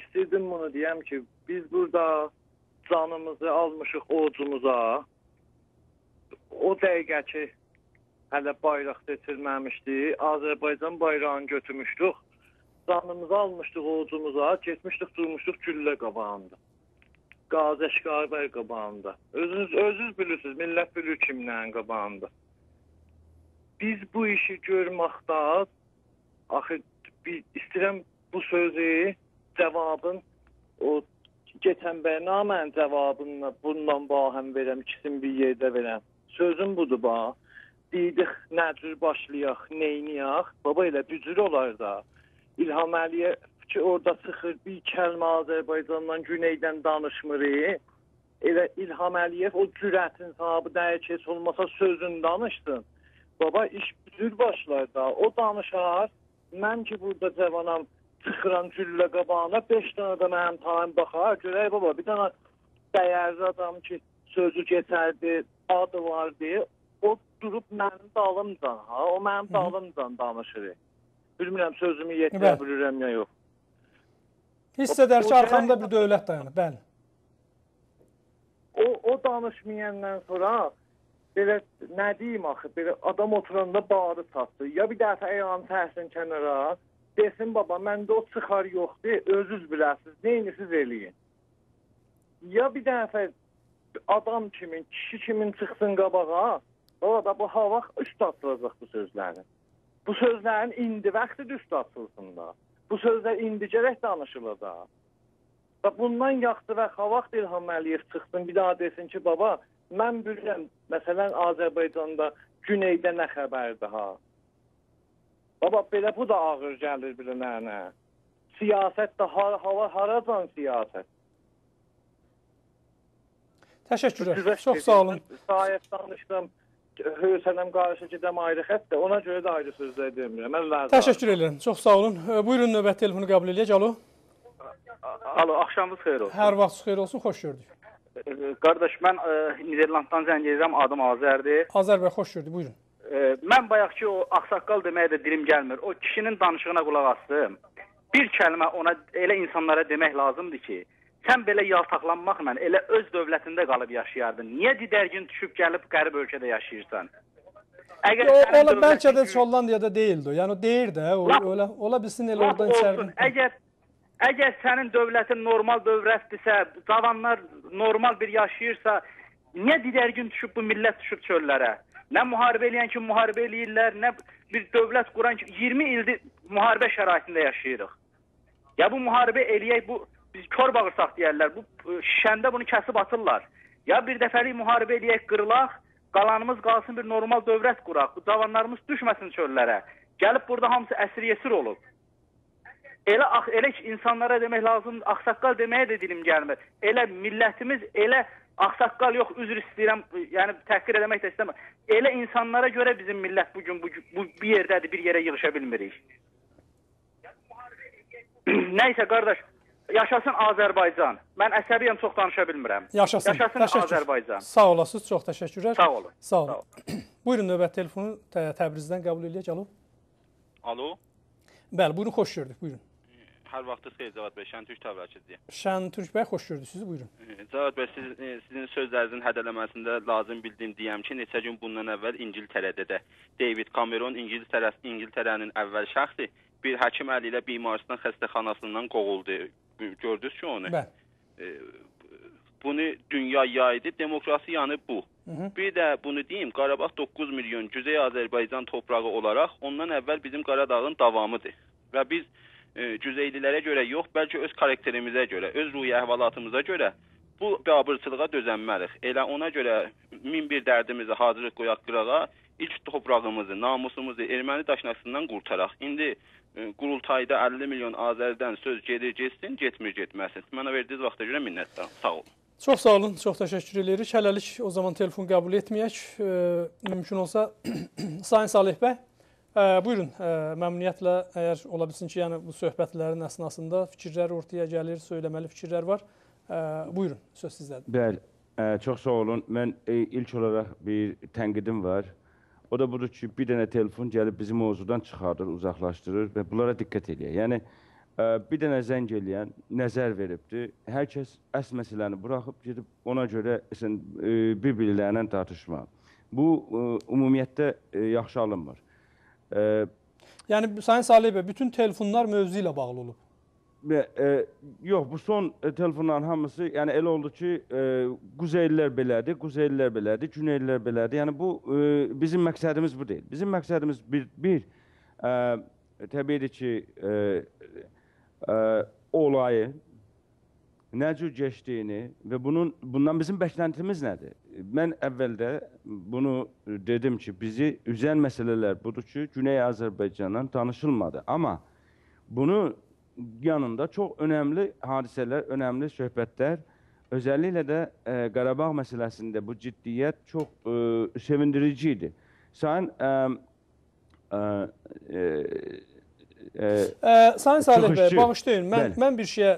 istəyirdim bunu deyəm ki, biz burada canımızı almışıq oğcumuza, o dəqiqə ki, hələ bayraq seçilməmişdi, Azərbaycan bayrağını götürmüşdük, canımızı almışdıq oğcumuza, getmişdik, durmuşduq güllə qabağında. Qazi Əşqar bəy qabağında. Özünüz bilirsiniz, millət bilir kimlərin qabağında. Biz bu işi görməkdə, axı, istəyirəm bu sözü, cavabın, o geçən bəynamənin cavabını bundan bahəm verəm, ikisini bir yerdə verəm. Sözüm budur, bax. Deyidik, nə cür başlayaq, neyniyaq. Baba, elə bücür olar da. İlham Əliyev ki, orada çıxır bir kəlmə Azərbaycandan, Güneydən danışmırıq. Elə İlham Əliyev o cürətin sahabı dəyək heç olmasa sözünü danışsın. Baba, iş bücür başlar da. O danışar. Mən ki, burada cavanam, çıxıram güllə qabağına, 5 dənə də mənim tayım baxar. Görək, baba, bir dənə dəyərli adam ki, sözü geçərdi, adı vardı. O durub mənim dalımdan, ha? O mənim dalımdan danışır. Bilmirəm, sözümü yetirə bilirəm ya yox. Hiss edər ki, arxamda bir dövlət dayanır, bəli. O danışmayandan sonra, belə, nə deyim axı, belə adam oturanda bağırı çatdı. Ya bir dəfə ayağını təhsin kənara, desin, baba, məndə o çıxar yoxdur, özünüz biləsiniz, neyiniz eləyin. Ya bir dəfə adam kimin, kişi kimin çıxsın qabağa, o da bu hava üst atılacaq bu sözlərin. Bu sözlərin indi vaxtı üst atılsın da. Bu sözlər indi gərək danışılacaq. Bundan yaxşı və vaxt İlham Əliyev çıxsın, bir daha desin ki, baba, mən bilirəm, məsələn, Azərbaycanda Güneydə nə xəbərdir, ha? Baba, belə bu da ağır gəlir bilinənə. Siyasət də haracan siyasət. Təşəkkürlər, çox sağ olun. Sayət danışdım, Hüsənəm qarşı gedəm ayrı xəttə, ona görə də ayrı sözlər demirəm. Təşəkkür edirəm, çox sağ olun. Buyurun, növbət telefonu qəbul edək, alo. Alo, axşamınız xeyir olsun. Hər vaxt xeyir olsun, xoş gördük. Qardaş, mən Niderlanddan zəng edirəm, adım Azərdir. Azər bəy, xoş gördük, buyurun. Mən bayaq ki, o ağsaqqal deməyə də dilim gəlmir. O kişinin danışığına qulaq asdım. Bir kəlmə ona elə insanlara demək lazımdır ki, sən belə yaltaqlanmaqla elə öz dövlətində qalıb yaşayardın. Niyə didərgin düşüb gəlib qərib ölkədə yaşayırsan? Ola bəlkə də Hollandiyada deyildi. Yəni deyir də, ola bilsin elə oradan içərdin. Əgər sənin dövlətin normal dövlətdirsə, cavanlar normal bir yaşayırsa, niyə didərgin düşüb bu millət düşüb çöllərə? Nə müharibə eləyən ki, müharibə eləyirlər, nə bir dövlət quran ki, 20 ildir müharibə şəraitində yaşayırıq. Ya bu müharibə eləyək, biz kör bağırsaq deyərlər, bu şişəndə bunu kəsib atırlar. Ya bir dəfəlik müharibə eləyək, qırılaq, qalanımız qalsın bir normal dövlət quraq, bu cavanlarımız düşməsin çöllərə. Gəlib burada hamısı əsir yesir olub. Elə ki, insanlara demək lazım, ağsaqqal deməyə də dilim gəlmir. Elə millətimiz, elə ağsaqqal yox, üzr istəyirəm, yəni təhqir eləmək də istəməm. Elə insanlara görə bizim millət bugün bir yerdədir, bir yerə yığışa bilmirik. Nəysə, qardaş, yaşasın Azərbaycan. Mən əsəbiyəm, çox danışa bilmirəm. Yaşasın Azərbaycan. Sağ olasınız, çox təşəkkürlər. Sağ olun. Sağ olun. Buyurun, növbət telefonu Təbrizdən qəbul edək, alo. Alo. Bəli, buyurun, xoş gördük, buyurun. Hər vaxtınız xeyir Cavad bəy, Şəntürk təbərkizliyəm. Şəntürk bəy, xoş gördük sizi, buyurun. Cavad bəy, sizin sözlərinizin hədələməsində lazım bildiyim deyəm ki, neçə gün bundan əvvəl İngiltərədə də David Cameron İngiltərənin əvvəl şəxsi bir həkim əli ilə bimaristan xəstəxanasından qovuldu. Gördünüz ki onu? Bəli. Bunu dünya yaydı, demokrasiyanı bu. Bir də bunu deyim, Qarabağ 9 milyon Cüzey Azərbaycan toprağı olaraq ondan əvvəl bizim Qaradağın davamıdır. Və biz cüzeylilərə görə yox, bəlkə öz karakterimizə görə, öz ruhi əhvalatımıza görə bu biabırçılığa dözənmərik. Elə ona görə min bir dərdimizi hazırlıq qoyaq qırağa, ilk toprağımızı, namusumuzu erməni daşnasından qurtaraq. İndi qurultayda 50 milyon Azərdən söz gedir, getsin, getmir, getməsin. Mənə verdiyiniz vaxta görə minnətdaram. Sağ olun. Çox sağ olun, çox təşəkkür edirik. Hələlik o zaman telefon qəbul etməyək. Mümkün olsa, Sayın Salih bəy, Buyurun, məmnuniyyətlə, əgər ola bilsin ki, yəni bu söhbətlərin əsnasında fikirlər ortaya gəlir, söyləməli fikirlər var. Buyurun, söz sizdədir. Bəli, çox sağ olun. Mən ilk olaraq bir tənqidim var. O da budur ki, bir dənə telefon gəlib bizi mövzudan çıxardır, uzaqlaşdırır və bunlara diqqət eləyək. Yəni, bir dənə zəng eləyən nəzər veribdir. Hər kəs əsl məsələni buraxıb gedib ona görə bir-birlərlə tartışmaq. Bu, ümumiyyətdə yaxşı alınmır. Yəni, Sayın Salih bəy, bütün telefonlar mövzu ilə bağlı olub. Yox, bu son telefonların hamısı yəni elə oldu ki, Quzeylilər belədir, Quzeylilər belədir, Güneylilər belədir. Yəni, bu, bizim məqsədimiz bu deyil. Bizim məqsədimiz təbiidir ki, olayı, nə cür geçdiyini və bundan bizim bəklentimiz nədir? Mən əvvəldə bunu dedim ki, bizi üzən məsələlər budur ki, Güney Azərbaycanla tanışılmadı. Amma bunu yanında çox önəmli hadisələr, önəmli söhbətlər, özəlliklə də Qarabağ məsələsində bu ciddiyyət çox sevindirici idi. Sayın Sayın Salih bəy, bağışlayın, mən bir şeyə,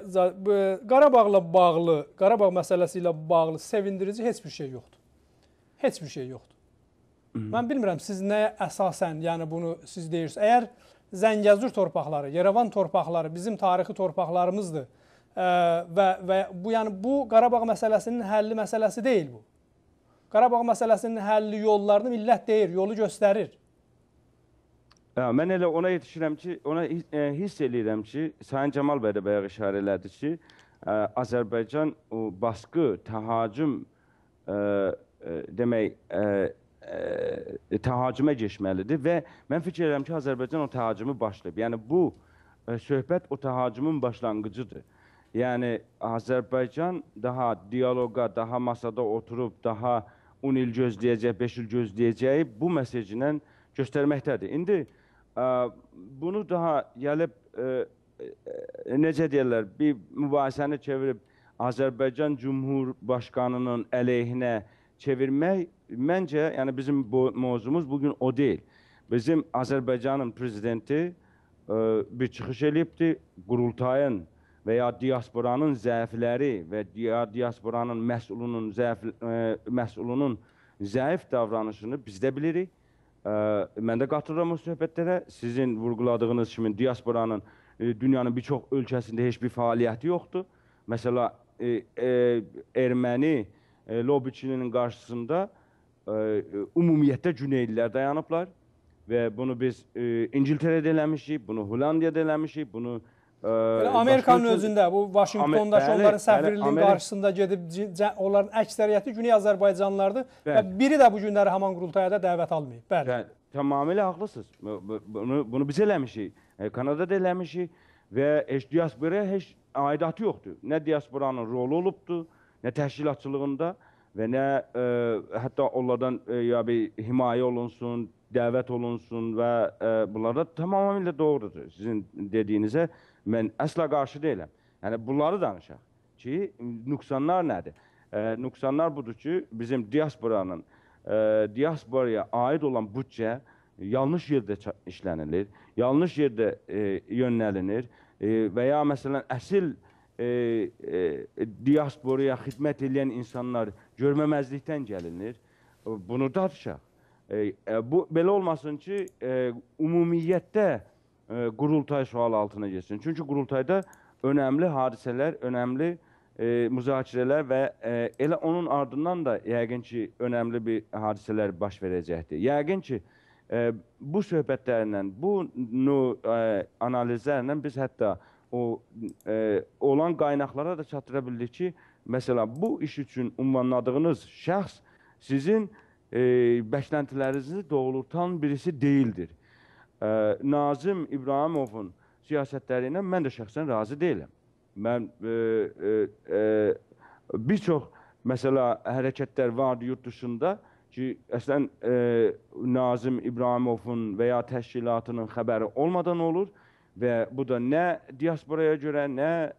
Qarabağla bağlı, Qarabağ məsələsi ilə bağlı sevindirici heç bir şey yoxdur. Heç bir şey yoxdur. Mən bilmirəm, siz nəyə əsasən, yəni bunu siz deyirsiniz. Əgər Zəngəzur torpaqları, Yerevan torpaqları bizim tarixi torpaqlarımızdır və bu Qarabağ məsələsinin həlli məsələsi deyil bu. Qarabağ məsələsinin həlli yollarını millət deyir, yolu göstərir. Mən elə ona yetişirəm ki, ona hiss eləyirəm ki, Sayın Cəmal bəy də bayaq işarə elədi ki, Azərbaycan baskı, təhacüm demək, təhacümə geçməlidir və mən fikir edirəm ki, Azərbaycan o təhacümü başlayıb. Yəni, bu söhbət o təhacümün başlanğıcıdır. Yəni, Azərbaycan daha diyaloqa, daha masada oturub, daha 10 il gözləyəcək, 5 il gözləyəcəyi bu mesajla göstərməkdədir. İndi bunu daha gəlib, necə deyərlər, bir mübahisəni çevirib Azərbaycan Cumhurbaşqanının əleyhinə çevirmək, məncə, yəni bizim mövzumuz bugün o deyil. Bizim Azərbaycanın prezidenti bir çıxış eləyibdir, qurultayın və ya diasporanın zəifləri və diasporanın məsulunun zəif davranışını biz də bilirik. Mən də qatılıram o söhbətlərə. Sizin vurguladığınız kimi diasporanın dünyanın birçok ölkəsində heç bir fəaliyyəti yoxdur. Məsəla, erməni lobiçinin qarşısında ümumiyyətlə Güneylilər dayanıblar və bunu biz İngiltərədə eləmişik, bunu Hollandiyada eləmişik, bunu Amerikanın özündə, bu Vaşinqtondakı onların səfirliyinin qarşısında gedib, onların əksəriyyəti Güney Azərbaycanlılardır və biri də bu günləri Haman qurultaya da dəvət almayıb. Bəli. Tamamilə haqlısınız. Bunu biz eləmişik, Kanadada eləmişik və diasporaya heç aidatı yoxdur. Nə diasporanın rolu olubdur, nə təşkilatçılığında və nə hətta onlardan ya bir himayə olunsun, dəvət olunsun və bunlar da tamamilə doğrudur. Sizin dediyinizə mən əsla qarşı deyiləm. Yəni, bunları danışaq ki, nüqsanlar nədir? Nüqsanlar budur ki, bizim diasporaya aid olan büdcə yanlış yerdə işlənilir, yanlış yerdə yönləlinir və ya məsələn, əsil diasporaya xidmət edən insanlar görməməzlikdən gəlinir. Bunu danışaq. Bu, belə olmasın ki, ümumiyyətdə qurultay sual altına geçsin. Çünki qurultayda önəmli hadisələr, önəmli müzakirələr və elə onun ardından da yəqin ki, önəmli bir hadisələr baş verəcəkdir. Yəqin ki, bu söhbətlərlə, bu analizlərlə biz hətta olan qaynaqlara da çatdıra bildik ki, məsələn, bu iş üçün ünvanladığınız şəxs sizin bəkləntilərinizi doğrultan birisi deyildir. Nazim İbrahimovun siyasətləri ilə mən də şəxsən razı deyiləm. Mən bir çox məsələ hərəkətlər vardı yurt dışında ki, əslən Nazim İbrahimovun və ya təşkilatının xəbəri olmadan olur və bu da nə diasporaya görə, nə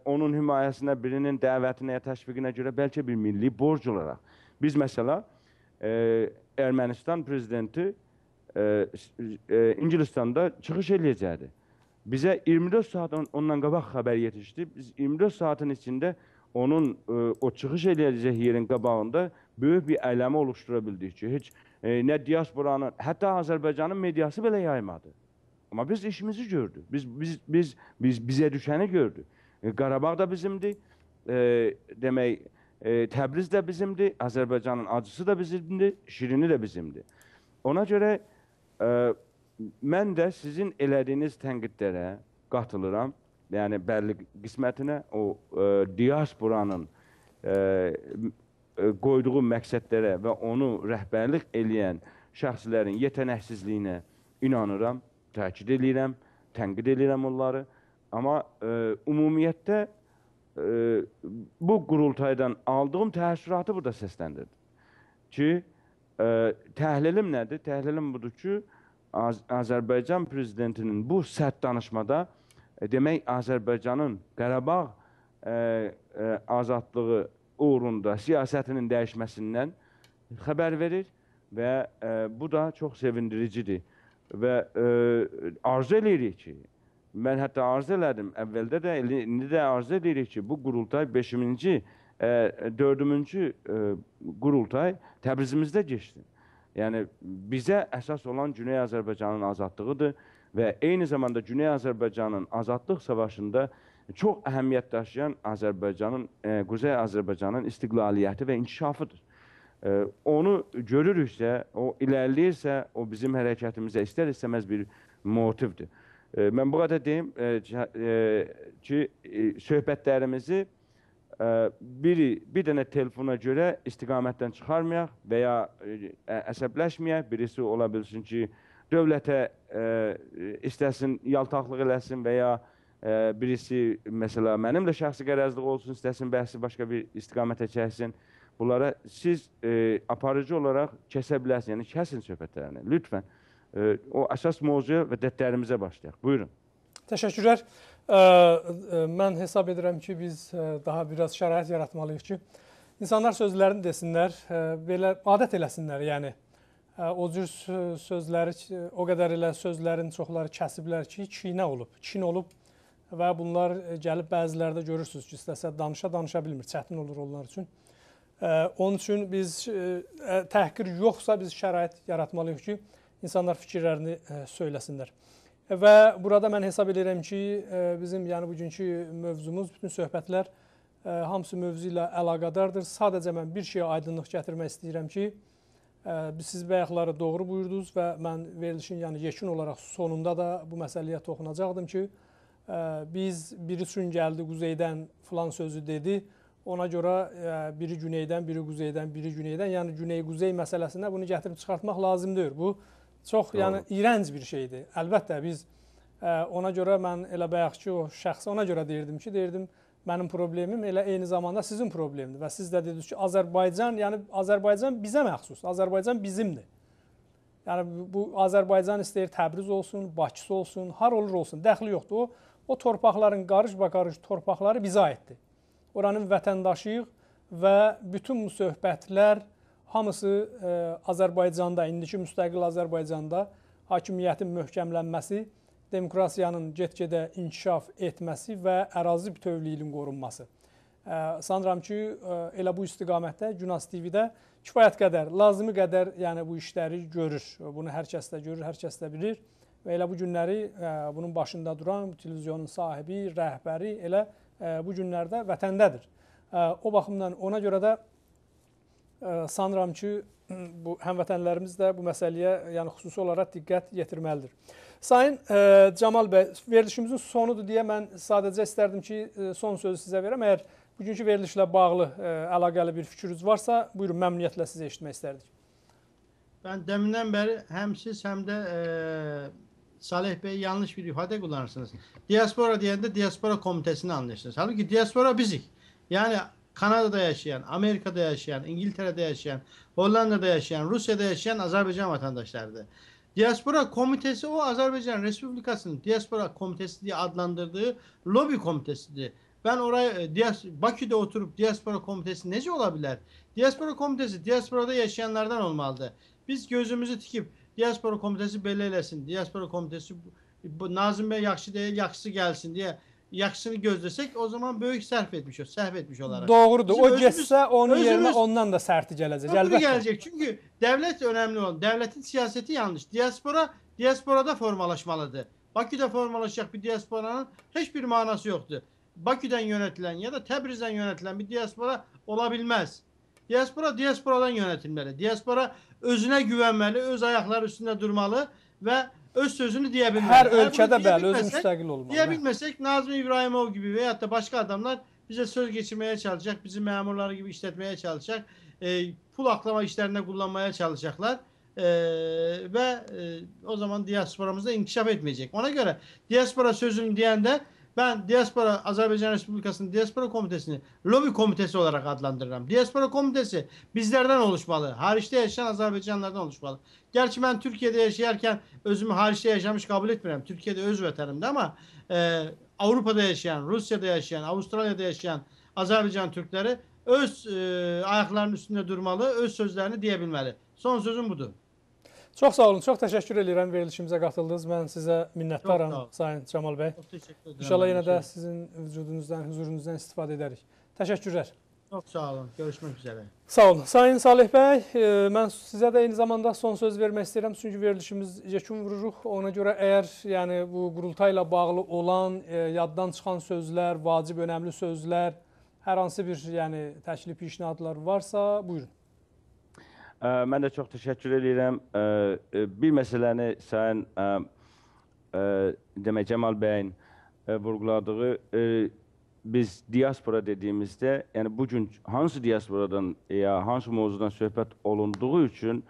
onun himayəsinə, birinin dəvətinə, təşviqinə görə bəlkə bir milli borc olaraq. Biz məsələ Ermənistan prezidenti İngilistan'da çıxış eləyəcəkdi. Bizə 24 saat ondan qabaq xəbər yetişdi. Biz 24 saatın içində onun o çıxış eləyəcək yerin qabağında böyük bir əyləmə oluştura bildik ki, heç nə diasporanın, hətta Azərbaycanın mediası belə yaymadı. Amma biz işimizi gördük. Bizə düşəni gördük. Qarabağ da bizimdir. Demək, Təbriz də bizimdir. Azərbaycanın acısı da bizimdir. Şirini də bizimdir. Ona görə mən də sizin elədiyiniz tənqidlərə qatılıram. Yəni, bəlli qismətinə o diasporanın qoyduğu məqsədlərə və onu rəhbərlik eləyən şəxslərin yetənəksizliyinə inanıram, təkid edirəm, tənqid edirəm onları. Amma ümumiyyətdə bu qurultaydan aldığım təəssüratı burada səsləndirdim. Ki, təhlilim nədir? Təhlilim budur ki, Azərbaycan prezidentinin bu sərt danışmada demək, Azərbaycanın Qarabağ azadlığı uğrunda siyasətinin dəyişməsindən xəbər verir və bu da çox sevindiricidir. Və arzu edirik ki, mən hətta arzu elədim, əvvəldə də, indi də arzu edirik ki, bu qurultay 5-ci, 4-cü qurultay Təbrizimizdə geçsin. Yəni, bizə əsas olan Güney Azərbaycanın azadlığıdır və eyni zamanda Güney Azərbaycanın azadlıq savaşında çox əhəmiyyət daşıyan Quzey Azərbaycanın istiqlaliyyəti və inkişafıdır. Onu görürüksə, o irəliləyirsə, o bizim hərəkətimizə istər-istəməz bir motivdir. Mən bu qədər deyim ki, söhbətlərimizi bir dənə telefona görə istiqamətdən çıxarmayaq və ya əsəbləşməyək. Birisi ola bilsin ki, dövlətə istəsin, yaltaqlıq eləsin və ya birisi, məsələ, mənimlə şəxsi qərəzlik olsun, istəsin, bəhsi başqa bir istiqamətə çəksin. Bunlara siz aparıcı olaraq kəsə bilərsiniz, yəni kəsin söhbətlərini, lütfən. O əsas mövzuya və dərdlərimizə başlayaq. Buyurun. Təşəkkürlər. Mən hesab edirəm ki, biz daha biraz şərait yaratmalıyıq ki, insanlar sözlərini desinlər, belə adət eləsinlər, yəni. O cür sözləri, o qədər elə sözlərin çoxları kəsiblər ki, çiynə olub, çin olub və bunlar gəlib bəzilərdə görürsünüz ki, istəsə danışa bilmir, çətin olur onlar üçün. Onun üçün biz təhqir yoxsa biz şərait yaratmalıyıq ki, insanlar fikirlərini söyləsinlər. Və burada mən hesab edirəm ki, bizim yəni bugünkü mövzumuz, bütün söhbətlər hamısı mövzu ilə əlaqədardır. Sadəcə mən bir şeyə aydınlıq gətirmək istəyirəm ki, siz bayaqları doğru buyurdunuz və mən verilişin yəni yekun olaraq sonunda da bu məsələyə toxunacaqdım ki, biz biri üçün gəldi quzeydən filan sözü dedi, ona görə biri güneydən, biri quzeydən, biri güneydən, yəni güney-quzey məsələsində bunu gətirib çıxartmaq lazımdır. Bu çox yəni iyrənc bir şeydir. Əlbəttə biz ona görə mən elə bayaq ki, o şəxsə ona görə deyirdim, mənim problemim elə eyni zamanda sizin problemdir və siz də dediniz ki, Azərbaycan, yəni Azərbaycan bizə məxsus, Azərbaycan bizimdir. Yəni bu Azərbaycan istəyir Təbriz olsun, Bakısı olsun, har olur olsun, dəxli yoxdur. O torpaqların qarış-baqarış torpaqları bizə aiddir. Oranın vətəndaşıyıq və bütün bu söhbətlər hamısı Azərbaycanda, indiki müstəqil Azərbaycanda hakimiyyətin möhkəmlənməsi, demokrasiyanın get-gedə inkişaf etməsi və ərazi bütövlüyünün qorunması. Sanıram ki, elə bu istiqamətdə Günas TV-də kifayət qədər, lazımi qədər yəni bu işləri görür. Bunu hər kəs də görür, hər kəs də bilir. Və elə bu günləri bunun başında duran televizyonun sahibi, rəhbəri elə bu günlərdə vətəndədir. O baxımdan ona görə də sanıram ki, bu həmvətənlərimiz də bu məsələyə yəni xüsusi olaraq diqqət yetirməlidir. Sayın Camal bəy, verilişimizin sonudur deyə mən sadəcə istərdim ki, son sözü sizə verəm. Əgər bugünkü verilişlə bağlı əlaqəli bir fikriniz varsa, buyurun, məmnuniyyətlə sizə eşitmək istərdik. Ben deminden beri hem siz hem de Salih Bey yanlış bir ifade kullanırsınız. Diaspora diyende diaspora komitesini anlıyorsunuz. Halbuki diaspora bizik. Yani Kanada'da yaşayan, Amerika'da yaşayan, İngiltere'de yaşayan, Hollanda'da yaşayan, Rusya'da yaşayan Azerbaycan vatandaşlarıdır. Diaspora komitesi o Azerbaycan Respublikası'nın diaspora komitesi diye adlandırdığı lobi komitesidir. Ben oraya Bakü'de oturup diaspora komitesi nece olabilir? Diaspora komitesi diasporada yaşayanlardan olmalıdır. Biz gözümüzü tikip Diaspora komitəsi belə eləsin, diaspora komitəsi Nazım bəy yaxşı deyil, yaxşısı gəlsin deyə yaxşısını gözləsək, o zaman böyük səhv etmiş olaraq. Doğrudur. O getsə onun yerinə ondan da sərti gələcək. Əlbəttə gələcək. Çünki dövlət önəmli olan, dövlətin siyasəti yanlış. Diasporada formalaşmalıdır. Bakıda formalaşacaq bir diasporanın heç bir manası yoxdur. Bakıdan yönetilən ya da Təbrizdən yönetilən bir diaspora ola bilməz. Diasporadan yönetilməli. Diaspora özünə güvənməli, öz ayaqları üstündə durmalı və öz sözünü deyə bilməli. Hər ölkədə bəli, özü müstəqil olmalı. Deyə bilməsək, Nazım İbrahimov gibi veyahut da başka adamlar bize söz geçirmeye çalışacak, bizi memurları gibi işletmeye çalışacak, pul aklama işlerinde kullanmaya çalışacaklar ve o zaman diasporamızda inkişaf etmeyecek. Ona göre diaspora sözünü diyende ben Diaspora Azerbaycan Respublikası'nın Diaspora Komitesi'ni lobi komitesi olarak adlandırırım. Diaspora Komitesi bizlerden oluşmalı. Hariçte yaşayan Azerbaycanlardan oluşmalı. Gerçi ben Türkiye'de yaşarken özümü hariçte yaşamış kabul etmiyorum. Türkiye'de öz vatanımda ama Avrupa'da yaşayan, Rusya'da yaşayan, Avustralya'da yaşayan Azerbaycan Türkleri öz ayaklarının üstünde durmalı, öz sözlerini diyebilmeli. Son sözüm budur. Çox sağ olun, çox təşəkkür edirəm verilişimizə qatıldınız. Mən sizə minnətdaram, Sayın Camal bəy. Çox təşəkkür edirəm. İnşallah yenə də sizin vücudunuzdan, huzurunuzdan istifadə edərik. Təşəkkürlər. Çox sağ olun, görüşmək üzrə. Sağ olun. Sayın Salih bəy, mən sizə də eyni zamanda son söz vermək istəyirəm. Çünki verilişimiz yekun vururuq. Ona görə əgər yəni bu qurultayla bağlı olan yaddan çıxan sözlər, vacib, önəmli sözlər, hər hansı bir yəni təklif işnadlar varsa, buyurun. Mən də çox təşəkkür edirəm. Bir məsələni Sayın demək Camal bəyin vurğuladığı, biz diaspora dediyimizdə, yəni bugün hansı diasporadan ya hansı mövzudan söhbət olunduğu üçün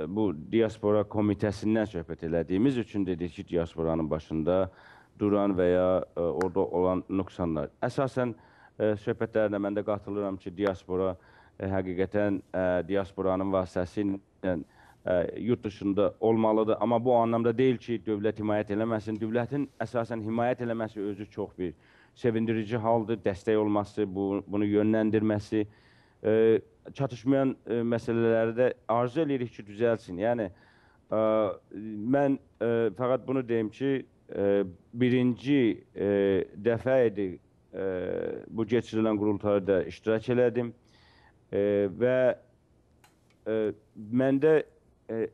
bu diaspora komitəsindən söhbət elədiyimiz üçün dedik ki, diasporanın başında duran və ya orada olan nöqsanlar. Əsasən söhbətlərlə mən də qatılıram ki, diaspora həqiqətən diasporanın vasitəsilə yurt dışında olmalıdır. Amma bu anlamda deyil ki, dövlət himayət eləməsin. Dövlətin əsasən himayət eləməsi özü çox bir sevindirici haldır. Dəstək olması, bunu yönləndirməsi, çatışmayan məsələləri də arzu edirik ki, düzəlsin. Yəni, mən fəqət bunu deyim ki, birinci dəfə idi bu keçirilən qurultayda iştirak elədim. Və məndə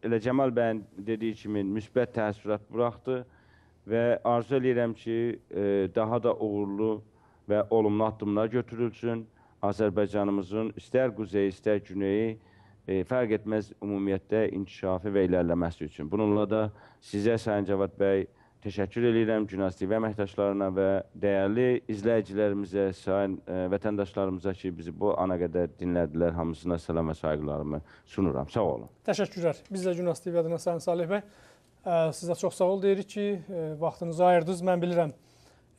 elə Camal bəyin dediyi kimi müsbət təəssürat buraxdı və arzu edirəm ki, daha da uğurlu və olumlu addımlar götürülsün. Azərbaycanımızın istər quzeyi, istər güneyi fərq etməz ümumiyyətdə inkişafı və ilərləməsi üçün. Bununla da sizə Sayın Cavad bəy təşəkkür edirəm Günas TV əməkdaşlarına və dəyərli izləyicilərimizə, sayın vətəndaşlarımıza ki, bizi bu ana qədər dinlədilər. Hamısına salam və sayğılarımı sunuram. Sağ olun. Təşəkkürlər. Biz də Günas TV adına Sayın Salih bəy, sizə çox sağ ol deyirik ki, vaxtınızı ayırdınız. Mən bilirəm,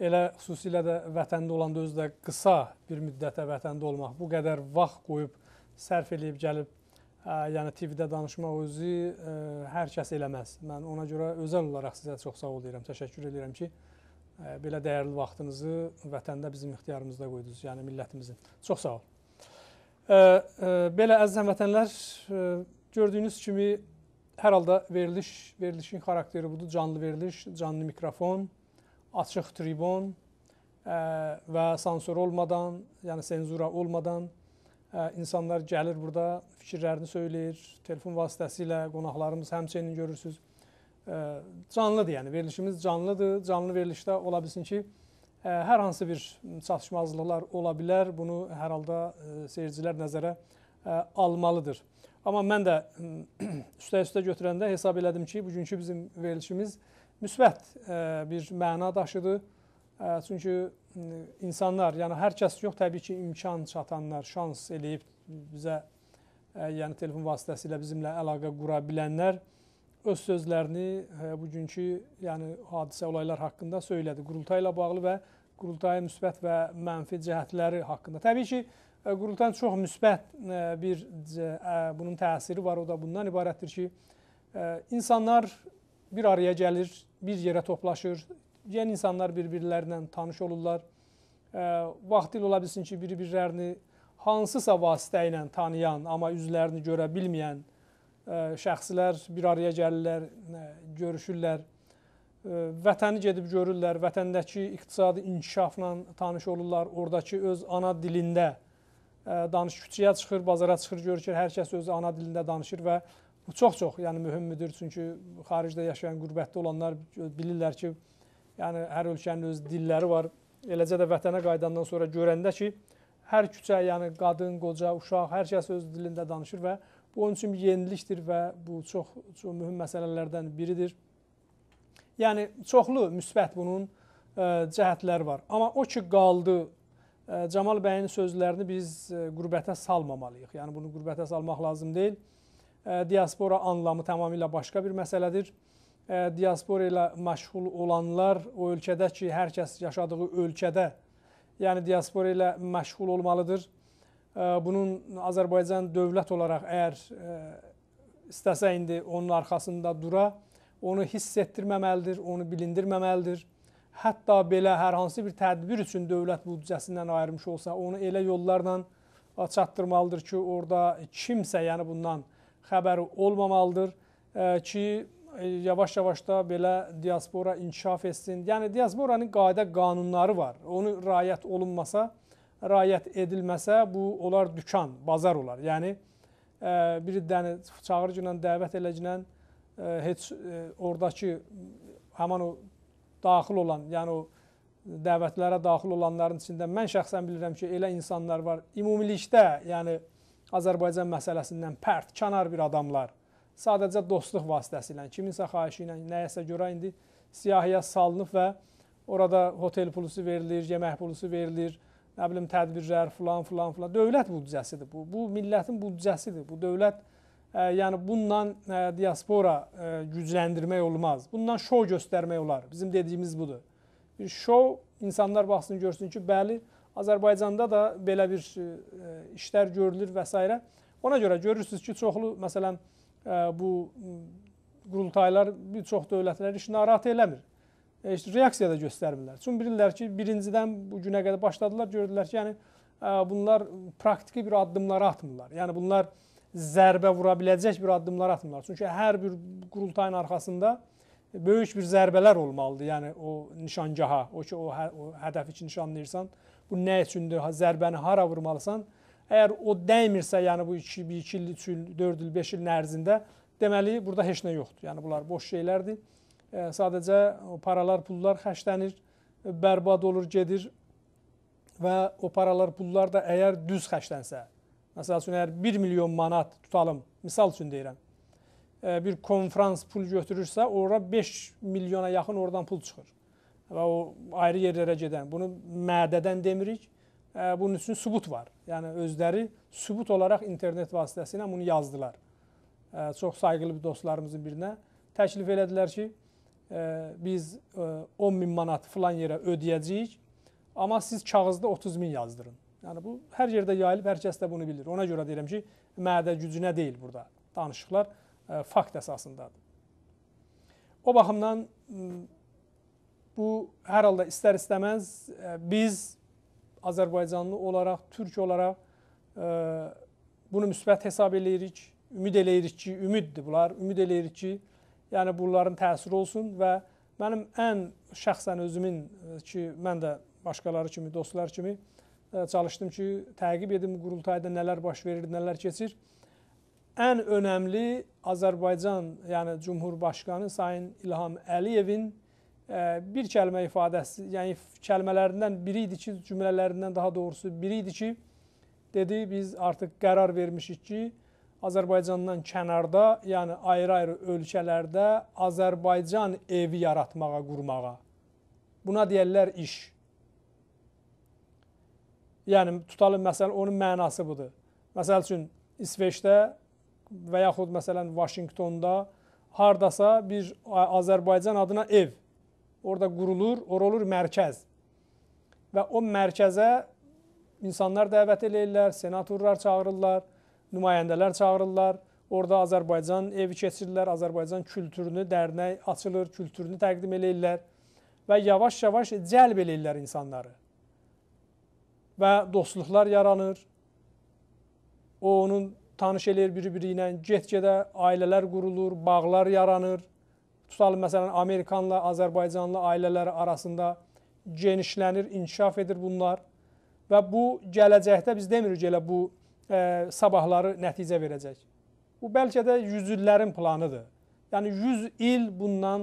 elə xüsusilə də vətəndə olanda özü də qısa bir müddətə vətəndə olmaq, bu qədər vaxt qoyub, sərf eləyib gəlib, yəni TV-də danışmaq özü hər kəs eləməz. Mən ona görə özəl olaraq sizə çox sağ ol deyirəm, təşəkkür edirəm ki, belə dəyərli vaxtınızı vətəndə bizim ixtiyarımızda qoydunuz, yəni millətimizin. Çox sağ ol. Belə əziz həmvətənlər, gördüyünüz kimi hər halda verilişin xarakteri budur, canlı veriliş, canlı mikrofon, açıq tribun və sansür olmadan, yəni senzura olmadan insanlar gəlir burada, fikirlərini söyləyir, telefon vasitəsilə qonaqlarımız həmçinin görürsünüz. Canlıdır, yəni verilişimiz canlıdır. Canlı verilişdə ola bilsin ki, hər hansı bir çatışmazlıqlar ola bilər. Bunu hər halda seyircilər nəzərə almalıdır. Amma mən də üstə götürəndə hesab elədim ki, bugünkü bizim verilişimiz müsbət bir məna daşıdı. Çünki insanlar, yəni hər kəs yox, təbii ki, imkan çatanlar, şans eləyib bizə, yəni telefon vasitəsilə bizimlə əlaqə qura bilənlər öz sözlərini bugünkü yəni hadisə olaylar haqqında söylədi. Qurultayla bağlı və qurultayın müsbət və mənfi cəhətləri haqqında. Təbii ki, qurultayın çox müsbət bir bunun təsiri var, o da bundan ibarətdir ki, insanlar bir araya gəlir, bir yerə toplaşır, yeni insanlar bir-birlərindən tanış olurlar. Vaxtilə ola bilsin ki, bir-birlərini hansısa vasitə ilə tanıyan, amma üzlərini görə bilməyən şəxslər bir araya gəlirlər, görüşürlər, vətəni gedib görürlər, vətəndəki iqtisadi inkişafla tanış olurlar, oradakı öz ana dilində küçəyə çıxır, bazara çıxır, görür ki, hər kəs öz ana dilində danışır və bu çox-çox mühümdür. Çünki xaricdə yaşayan, qürbətdə olanlar bilirlər ki, yəni hər ölkənin öz dilləri var. Eləcə də vətənə qayıdandan sonra görəndə ki, hər küçə, yəni qadın, qoca, uşaq, hər kəs öz dilində danışır və bu onun üçün bir yenilikdir və bu çox mühüm məsələlərdən biridir. Yəni çoxlu müsbət bunun cəhətləri var. Amma o ki qaldı, Camal bəyin sözlərini biz qürbətə salmamalıyıq. Yəni bunu qürbətə salmaq lazım deyil. Diaspora anlamı tamamilə başqa bir məsələdir. Diaspora ilə məşğul olanlar o ölkədə ki, hər kəs yaşadığı ölkədə, yəni diaspora ilə məşğul olmalıdır. Bunun Azərbaycan dövlət olaraq əgər istəsə indi onun arxasında dura, onu hiss etdirməməlidir, onu bilindirməməlidir. Hətta belə hər hansı bir tədbir üçün dövlət büdcəsindən ayırmış olsa, onu elə yollarla çatdırmalıdır ki, orada kimsə yəni bundan xəbəri olmamalıdır ki, yavaş-yavaş da belə diaspora inkişaf etsin. Yəni diasporanın qayda qanunları var. Onu riayət olunmasa, riayət edilməsə, bu olar dükan, bazar olar. Yəni bir dənə çağırıcıyla, dəvət eləcəklə heç oradakı həman o daxil olan, yəni o dəvətlərə daxil olanların içində mən şəxsən bilirəm ki, elə insanlar var. Ümumilikdə, yəni Azərbaycan məsələsindən pərt, kənar bir adamlar, sadəcə dostluq vasitəsilə, kiminsə xahişi ilə, nəyəsə görə indi siyahıya salınıb və orada hotel pulusu verilir, yemək pulusu verilir, nə bilim tədbirlər filan. Dövlət büdcəsidir bu. Bu millətin büdcəsidir. Bu dövlət, yəni bununla diaspora gücləndirmək olmaz. Bundan şov göstərmək olar. Bizim dediyimiz budur. Bir şov, insanlar baxsın, görsün ki, bəli, Azərbaycanda da belə bir işlər görülür və s. Ona görə görürsünüz ki, çoxlu, məsələn, bu qurultaylar bir çox dövlətlər işi narahat eləmir. Reaksiya da göstərmirlər. Çünki bilirlər ki, birincidən bu günə qədər başladılar, gördülər ki, yəni bunlar praktiki bir addımları atmırlar. Yəni bunlar zərbə vura biləcək bir addımlar atmırlar. Çünki hər bir qurultayın arxasında böyük bir zərbələr olmalıdır. Yəni o nişangaha, o ki, o hədəfi ki, nişanlayırsan, bu nə üçündür, zərbəni hara vurmalısan? Əgər o dəymirsə, yəni bu 2 il, 3 il, 4 il, 5 il ərzində, deməli, burada heç nə yoxdur. Yəni bunlar boş şeylərdir. Sadəcə paralar, pullar xərclənir, bərbad olur, gedir və o paralar, pullar da əgər düz xərclənsə, məsəl üçün, əgər 1 milyon manat tutalım, misal üçün deyirəm, bir konferans pul götürürsə, orada 5 milyona yaxın oradan pul çıxır və o ayrı yerlərə gedən. Bunu mədədən demirik, bunun üçün sübut var. Yəni özləri sübut olaraq internet vasitəsilə bunu yazdılar. Çox sayğılı bir dostlarımızın birinə təklif elədilər ki, biz 10 min manat filan yerə ödəyəcəyik, amma siz kağızda 30 min yazdırın. Yəni bu hər yerdə yayılıb, hər kəs də bunu bilir. Ona görə deyirəm ki, mədə gücünə deyil burada. Danışıqlar fakt əsasındadır. O baxımdan bu hər halda istər-istəməz biz Azərbaycanlı olaraq, türk olaraq bunu müsbət hesab eləyirik, ümid eləyirik ki, ümiddir bunlar, ümid eləyirik ki, yəni bunların təsiri olsun və mənim ən şəxsən özümün ki, mən də başqaları kimi, dostlar kimi çalışdım ki, təqib edim qurultayda nələr baş verir, nələr keçir. Ən önəmli Azərbaycan, yəni Cumhurbaşqanı Sayın İlham Əliyevin bir kəlmə ifadəsi, yəni kəlmələrindən biri idi ki, cümlələrindən daha doğrusu biri idi ki, dedi, biz artıq qərar vermişik ki, Azərbaycandan kənarda, yəni ayrı-ayrı ölkələrdə Azərbaycan evi yaratmağa, qurmağa. Buna deyərlər iş. Yəni, tutalım, məsələn, onun mənası budur. Məsəl üçün, İsveçdə və yaxud, məsələn, Vaşinqtonda hardasa bir Azərbaycan adına ev orada qurulur, orada olur mərkəz. Və o mərkəzə insanlar dəvət eləyirlər, senatorlar çağırırlar, nümayəndələr çağırırlar, orada Azərbaycan evi keçirirlər, Azərbaycan kültürünü, dərnək açılır, kültürünü təqdim eləyirlər və yavaş-yavaş cəlb eləyirlər insanları. Və dostluqlar yaranır, o onun tanış eləyir biri-biri ilə, get-gedə ailələr qurulur, bağlar yaranır. Tutalım, məsələn, Amerikanla Azərbaycanlı ailələri arasında genişlənir, inkişaf edir bunlar. Və bu gələcəkdə biz demirik elə bu sabahları nəticə verəcək. Bu bəlkə də 100 illərin planıdır. Yəni 100 il bundan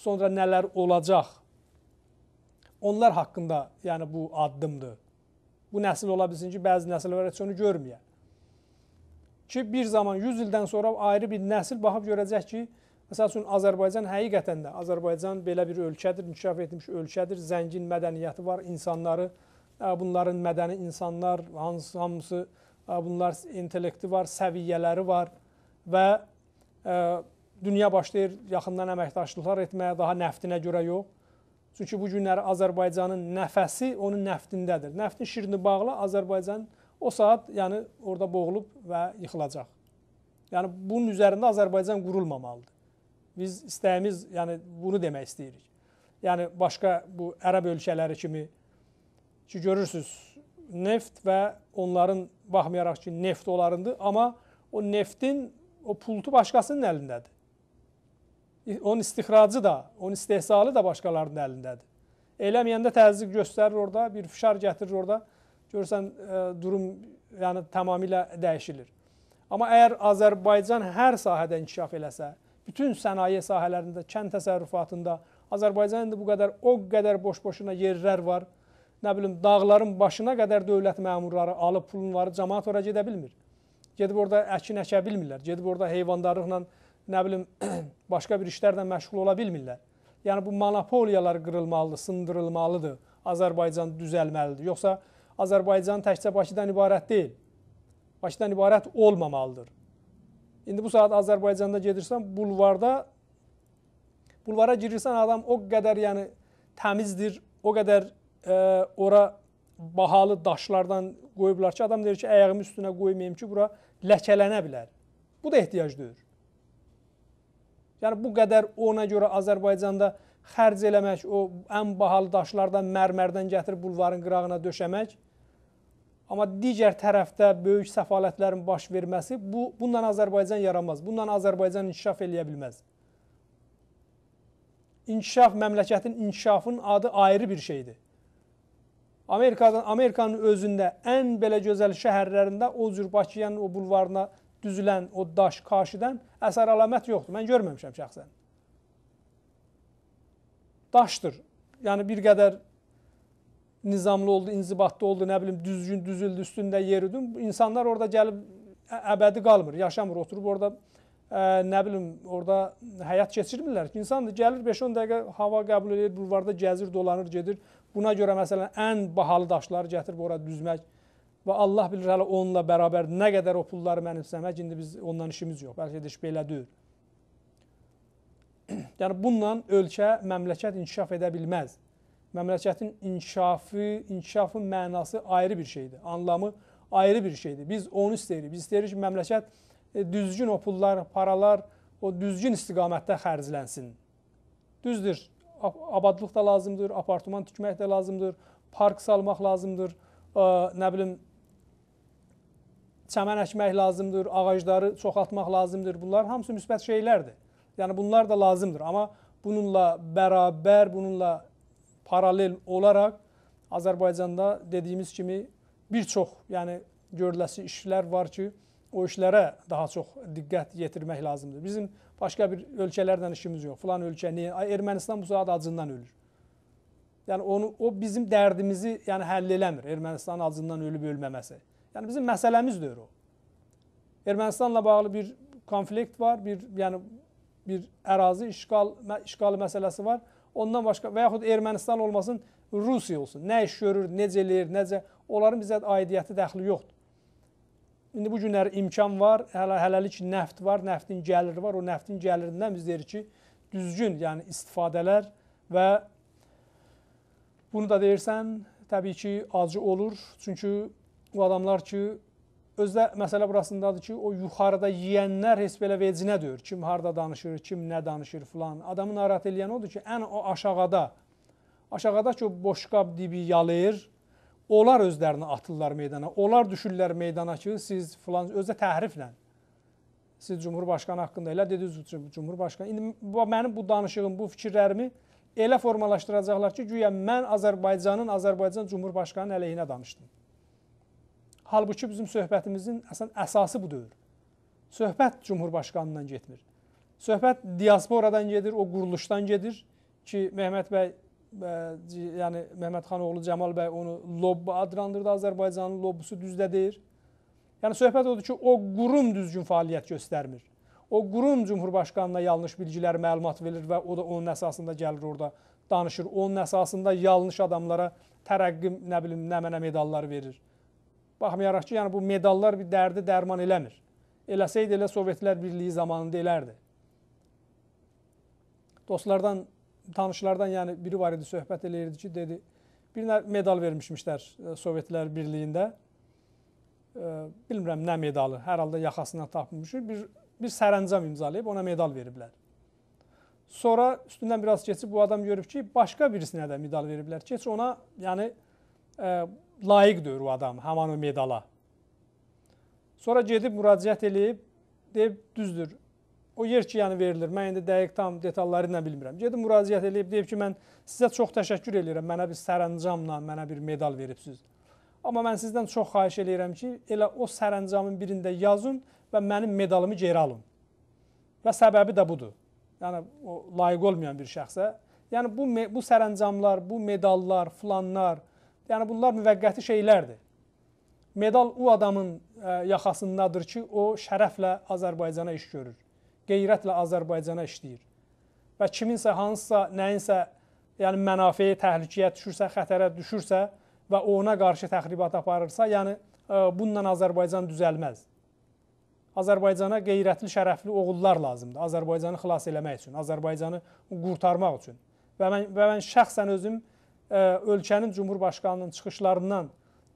sonra nələr olacaq? Onlar haqqında bu addımdır. Bu nəsil ola bilsin ki, bəzi nəsillər heç onu görməyə. Ki bir zaman 100 ildən sonra ayrı bir nəsil baxıb görəcək ki, məsəl üçün Azərbaycan həqiqətən də Azərbaycan belə bir ölkədir, inkişaf etmiş ölkədir, zəngin mədəniyyəti var, insanları, bunların mədəni insanlar, hamısı bunlar intellekti var, səviyyələri var və dünya başlayır yaxından əməkdaşlıqlar etməyə, daha nəftinə görə yox. Çünki bu günləri Azərbaycanın nəfəsi onun nəftindədir. Nəftin şirini bağlı Azərbaycan o saat orada boğulub və yıxılacaq. Yəni bunun üzərində Azərbaycan qurulmamalıdır. Biz istəyimiz bunu demək istəyirik. Yəni başqa bu ərəb ölkələri kimi ki görürsünüz neft və onların baxmayaraq ki neft onlarındır, amma o neftin o pultu başqasının əlindədir. Onun istixracı da, onun istehsalı da başqalarının əlindədir. Eləməyəndə təzyiq göstərir orada, bir fişar gətirir orada. Görürsən durum tamamilə dəyişilir. Amma əgər Azərbaycan hər sahədə inkişaf eləsə, bütün sənaye sahələrində, kənd təsərrüfatında Azərbaycan indi bu qədər, o qədər boş-boşuna yerlər var. Nə bilim, dağların başına qədər dövlət məmurları alıb pulunları cəmaat ora gedə bilmir. Gedib orada əkin əkə bilmirlər. Gedib orada heyvandarlıqla, nə bilim, başqa bir işlərlə məşğul ola bilmirlər. Yəni bu monopoliyalar qırılmalıdır, sındırılmalıdır. Azərbaycan düzəlməlidir. Yoxsa Azərbaycan təkcə Bakıdan ibarət deyil. Bakıdan ibarət olmamalıdır. İndi bu saat Azərbaycanda gedirsən, bulvara girirsən, adam o qədər təmizdir, o qədər ora bahalı daşlardan qoyublar ki, adam deyir ki, əyağımı üstünə qoymayayım ki, bura ləkələnə bilər. Bu da ehtiyac deyir. Yəni bu qədər ona görə Azərbaycanda xərc eləmək, o ən bahalı daşlardan, mərmərdən gətirib bulvarın qırağına döşəmək, amma digər tərəfdə böyük səfalətlərin baş verməsi, bundan Azərbaycan yaramaz. Bundan Azərbaycan inkişaf eləyə bilməz. İnkişaf, məmləkətin inkişafının adı ayrı bir şeydir. Amerikanın özündə ən belə gözəl şəhərlərində o cür Bakıyanın o bulvarına düzülən o daş kaşidən əsər əlamət yoxdur. Mən görməmişəm şəxsən. Daşdır. Yəni bir qədər nizamlı oldu, inzibatlı oldu, nə bilim düzgün düzüldü, üstündə yeridir. İnsanlar orada gəlib əbədi qalmır, yaşamır, oturub orada nə bilim orada həyat keçirmirlər ki, insan gəlir 5-10 dəqiqə hava qəbul edir, bulvarda gəzir, dolanır, gedir. Buna görə məsələn ən bahalı daşları gətirib orada düzmək və Allah bilir hələ onunla bərabər nə qədər o pulları mənimsəmək, indi biz ondan işimiz yox, bəlkə də iş belə deyil. Yəni bununla ölkə, məmləkət inkişaf edə bilməz. Məmləkətin inkişafın mənası ayrı bir şeydir, anlamı ayrı bir şeydir. Biz onu istəyirik. Biz istəyirik ki, məmləkət düzgün o pullar, paralar o düzgün istiqamətdə xərclənsin. Düzdür, abadlıq da lazımdır, apartman tikmək də lazımdır, park salmaq lazımdır, nə bilim, çəmən əkmək lazımdır, ağacları çoxaltmaq lazımdır. Bunlar hamısı müsbət şeylərdir. Yəni bunlar da lazımdır. Amma bununla bərabər, bununla paralel olaraq Azərbaycanda dediyimiz kimi bir çox görüləsi işlər var ki, o işlərə daha çox diqqət yetirmək lazımdır. Bizim başqa bir ölkələrdən işimiz yox. Filan ölkə niyə? Ermənistan bu saat acından ölür. Yəni o bizim dərdimizi həll eləmir. Ermənistanın acından ölüb ölməməsi. Yəni bizim məsələmizdir o. Ermənistanla bağlı bir konflikt var, bir ərazi işğal məsələsi var. Ondan başqa və yaxud Ermənistan olmasın, Rusiya olsun. Nə iş görür, necə eləyir, necə, onların bizə aidiyyəti dəxli yoxdur. İndi bu günlər imkan var, hələlik nəft var, nəftin gəliri var. O nəftin gəlirindən biz deyirik ki, düzgün istifadələr və bunu da deyirsən, təbii ki, acı olur. Çünki o adamlar ki, özdə məsələ burasındadır ki, o yuxarıda yiyənlər heç belə vecinə deyir. Kim harada danışır, kim nə danışır filan. Adamı narahat eləyən odur ki, ən o aşağıda ki, o boşqab dibi yalayır, onlar özlərini atırlar meydana. Onlar düşürlər meydana ki, siz filan özə təhriflə. Siz Cumhurbaşqanı haqqında elə dediniz, Cumhurbaşqanı. İndi mənim bu danışığım, bu fikirlərimi elə formalaşdıracaqlar ki, güya mən Azərbaycan Cumhurbaşqanının əleyhinə danışdım. Halbuki bizim söhbətimizin əsası bu deyil. Söhbət Cumhurbaşqanından getmir. Söhbət diasporadan gedir, o quruluşdan gedir ki, Mehmet bəy, yəni Mehmet xanoğlu Cəmal bəy onu lobby adlandırdı, Azərbaycanın lobbusu düzdə deyir. Yəni söhbət odur ki, o qurum düzgün fəaliyyət göstərmir. O qurum Cumhurbaşqanına yanlış bilgilər, məlumat verir və o da onun əsasında gəlir orada danışır. Onun əsasında yanlış adamlara tərəqqi, nə bilim, nə mənə medallar verir. Baxmayaraq ki, yəni bu medallar bir dərdi dərman eləmir. Eləsəydi elə Sovetlər Birliyi zamanında elərdi. Dostlardan, tanışlardan yəni biri var idi, söhbət eləyirdi ki, dedi, bir medal vermişmişlər Sovetlər Birliyində. Bilmirəm nə medalı, hər halda yaxasından tapmışır. Bir sərəncam imzalayıb ona medal veriblər. Sonra üstündən biraz keçib bu adam görüb ki, başqa birisinə də medal veriblər. Keç ona, yəni layiq deyir o adam, həman o medala. Sonra gedib müraciət eləyib, deyib düzdür. O yer ki, yəni verilir. Mən indi dəqiq tam detalları ilə bilmirəm. Gedib müraciət eləyib, deyib ki, mən sizə çox təşəkkür edirəm. Mənə bir sərəncamla, mənə bir medal veribsiniz. Amma mən sizdən çox xahiş edirəm ki, elə o sərəncamın birində yazın və mənim medalımı geri alın. Və səbəbi də budur. Yəni, o layiq olmayan bir şəxsə. Yəni, bu sərəncamlar, bu medallar, filanlar, yəni bunlar müvəqqəti şeylərdir. Medal o adamın yaxasındadır ki, o şərəflə Azərbaycana iş görür. Qeyrətlə Azərbaycana işləyir. Və kiminsə, hansısa, nəyinsə, yəni mənafiyə, təhlükəyə düşürsə, xətərə düşürsə və ona qarşı təxribat aparırsa, yəni bununla Azərbaycan düzəlməz. Azərbaycana qeyrətli, şərəfli oğullar lazımdır. Azərbaycanı xilas eləmək üçün, Azərbaycanı qurtarmaq üçün. Və mən şəxsən özüm ölkənin Cumhurbaşqanının çıxışlarından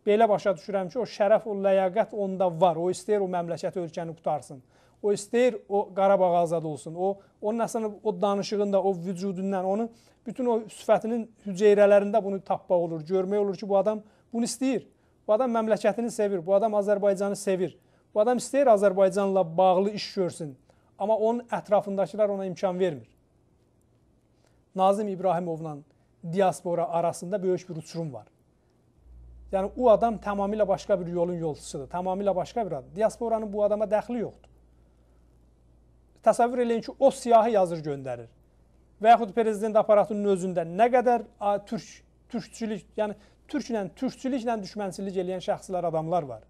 belə başa düşürəm ki, o şərəf, o ləyaqət onda var. O istəyir o məmləkəti, ölkəni qurtarsın. O istəyir o Qarabağ azad olsun. Onun əslində o danışığında, o vücudundan, onun bütün o sifətinin hüceyrələrində bunu tapmaq olur. Görmək olur ki, bu adam bunu istəyir. Bu adam məmləkətini sevir. Bu adam Azərbaycanı sevir. Bu adam istəyir Azərbaycanla bağlı iş görsün. Amma onun ətrafındakılar ona imkan vermir. Nazim İbrahimovla diaspora arasında böyük bir uçurum var. Yəni, o adam tamamilə başqa bir yolun yolçusudur. Tamamilə başqa bir adam. Diasporanın bu adama dəxli yoxdur. Təsəvvür eləyin ki, o siyahı yazır göndərir. Və yaxud prezident aparatının özündə nə qədər türkçülük, yəni türkçülüklə düşmənçilik eləyən şəxslər, adamlar var.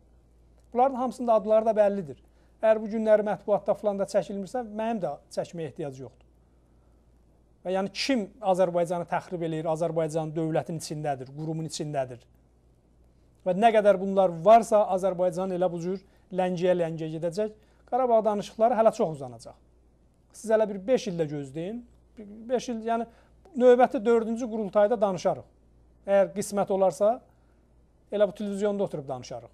Bunların hamısında adları da bəllidir. Əgər bu günləri mətbuatda falan da çəkilmirsə, mənim də çəkməyə ehtiyac yoxdur. Və yəni kim Azərbaycanı təxrib eləyir, Azərbaycan dövlətin içindədir, qurumun içindədir. Və nə qədər bunlar varsa, Azərbaycan elə bu cür ləngiyə-ləngiyə gedəcək. Qarabağ danışıqları hələ çox uzanacaq. Siz hələ bir 5 ildə gözləyin. 5 il, yəni növbəti 4-cü qurultayda danışarıq. Əgər qismət olarsa, elə bu televizyonda oturub danışarıq.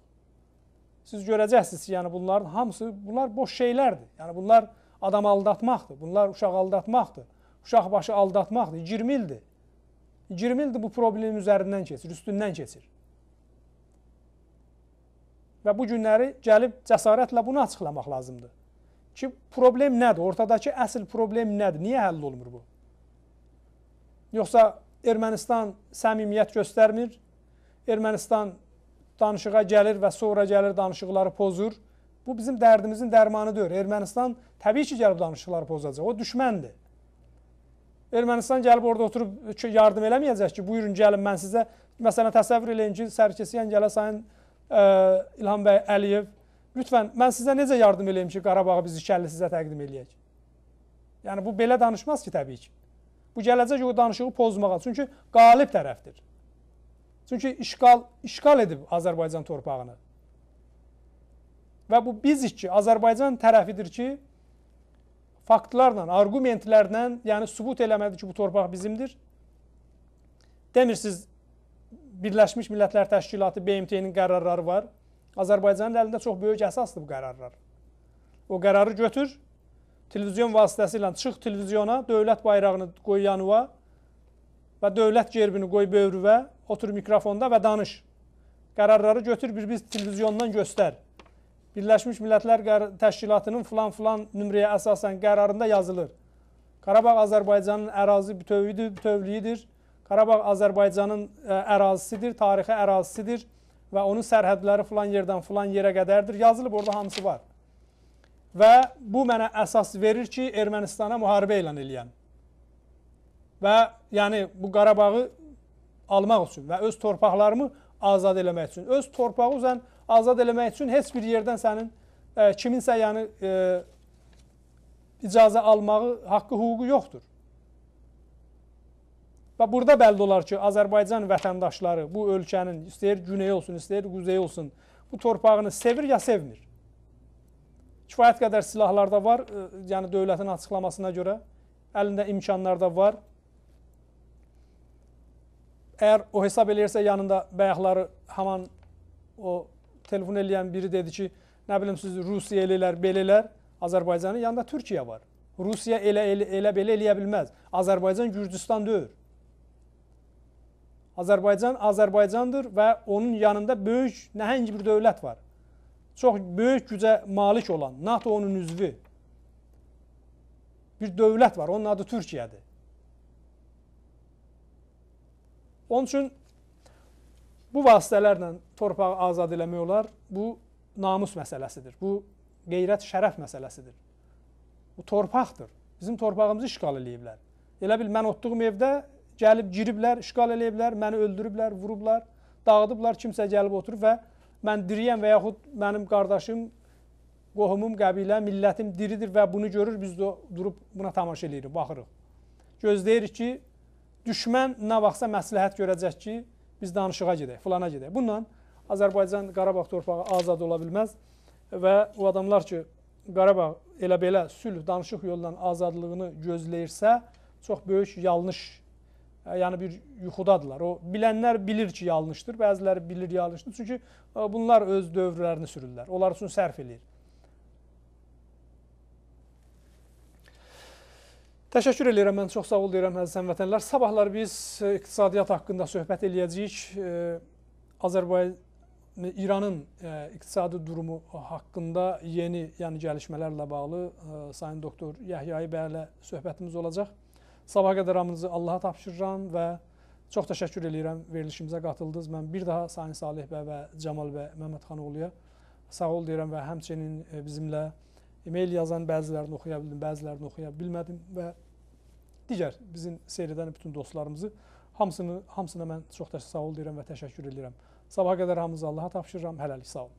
Siz görəcəksiniz ki, yəni bunların hamısı, bunlar boş şeylərdir. Yəni bunlar adam aldatmaqdır, bunlar uşaq aldatmaqdır, uşaq başı aldatmaqdır. 20 ildir. 20 ildir bu problemin üzərindən keçir, üstündən keçir. Və bu günləri gəlib cəsarətlə bunu açıqlamaq lazımdır. Ki, problem nədir? Ortadakı əsl problem nədir? Niyə həll olmur bu? Yoxsa Ermənistan səmimiyyət göstərmir, Ermənistan danışığa gəlir və sonra gəlir danışıqları pozur. Bu bizim dərdimizin dərmanı deyil. Ermənistan təbii ki, gəlib danışıqları pozacaq. O düşməndir. Ermənistan gəlib orada oturub yardım eləməyəcək ki, buyurun gəlin mən sizə, məsələn təsəvvür eləyin ki, Sərkisyan gələ sayın İlham bəy Əliyev, lütfən, mən sizə necə yardım eləyim ki, Qarabağı biz ikəlli sizə təqdim eləyək? Yəni, bu belə danışmaz ki, təbii ki. Bu gələcək o danışığı pozmağa, çünki qalib tərəfdir. Çünki işğal edib Azərbaycan torpağını. Və bu bizik ki, Azərbaycan tərəfidir ki, faktlarla, argumentlərlə, yəni sübut eləmədir ki, bu torpaq bizimdir. Demirsiniz, Birləşmiş Millətlər Təşkilatı, BMT-nin qərarları var. Azərbaycanın əlində çox böyük əsasdır bu qərarlar. O qərarı götür, televizyon vasitəsilə çıx televizyona, dövlət bayrağını qoy yanıva və dövlət gerbini qoy böyrüvə, otur mikrofonda və danış. Qərarları götür, biz televizyondan göstər. Birləşmiş Millətlər Təşkilatının filan nömrəyə əsasən qərarında yazılır. Qarabağ Azərbaycanın ərazi bütövlüyüdür. Qarabağ Azərbaycanın ərazisidir, tarixi ərazisidir və onun sərhədləri filan yerdən filan yerə qədərdir. Yazılıb, orada hamısı var. Və bu mənə əsas verir ki, Ermənistana müharibə elan eləyəm. Və yəni bu Qarabağı almaq üçün və öz torpaqlarımı azad eləmək üçün. Öz torpağı üzən azad eləmək üçün heç bir yerdən sənin kiminsə yəni icazə almağı, haqqı, hüququ yoxdur. Və burada bəlli olar ki, Azərbaycan vətəndaşları bu ölkənin istəyir güney olsun, istəyir quzey olsun, bu torpağını sevir ya sevmir. Kifayət qədər silahlar da var, yəni dövlətin açıqlamasına görə, əlində imkanlar da var. Əgər o hesab eləyirsə, yanında bayaqları haman o telefon eləyən biri dedi ki, nə bilim siz Rusiya eləyər, belələr, Azərbaycanın yanında Türkiyə var. Rusiya elə belə eləyə bilməz. Azərbaycan Gürcüstan deyil. Azərbaycan Azərbaycandır və onun yanında böyük, nəhəng bir dövlət var. Çox böyük gücə malik olan, NATO onun üzvü bir dövlət var, onun adı Türkiyədir. Onun üçün bu vasitələrlə torpağı azad eləmək olar. Bu namus məsələsidir. Bu qeyrət, şərəf məsələsidir. Bu torpaqdır. Bizim torpağımızı işğal eləyiblər. Elə bil, mən otduğum evdə gəlib giriblər, işğal eləyiblər, məni öldürüblər, vurublar, dağıdıblar, kimsə gəlib oturub və mən diriyəm və yaxud mənim qardaşım, qohumum, qəbiləm, millətim diridir və bunu görür, biz də durub buna tamaşa eləyirik, baxırıq. Gözləyirik ki, düşmən nə vaxtsa məsləhət görəcək ki, biz danışığa gedək, filana gedək. Bununla Azərbaycan, Qarabağ torpağı azad ola bilməz və o adamlar ki, Qarabağ elə belə sülh, danışıq yolundan azadlığını gözləyirsə, çox böyük yanlış, yəni bir yuxudadırlar. O bilənlər bilir ki, yanlışdır, bəziləri bilir yanlışdır. Çünki bunlar öz dövrlərini sürürlər, onlar üçün sərf eləyir. Təşəkkür edirəm, mən çox sağ ol deyirəm, əziz həmvətənlər. Sabahlar biz iqtisadiyyat haqqında söhbət eləyəcəyik. İranın iqtisadi durumu haqqında yeni gəlişmələrlə bağlı Sayın Doktor Yəhya bəylə söhbətimiz olacaq. Sabaha qədər hamınızı Allaha tapşırıram və çox təşəkkür edirəm verilişimizə qatıldınız. Mən bir daha Sayın Salih bəy və Camal bəy Məmmədxanoğluya sağ ol deyirəm və həmçinin bizimlə e-mail yazan bəzilərini oxuya bildim, bəzilərini oxuya bilmədim və digər bizim seyr edən bütün dostlarımızı hamısına mən çox sağ ol deyirəm və təşəkkür edirəm. Sabaha qədər hamınızı Allaha tapşırıram. Hələlik sağ olun.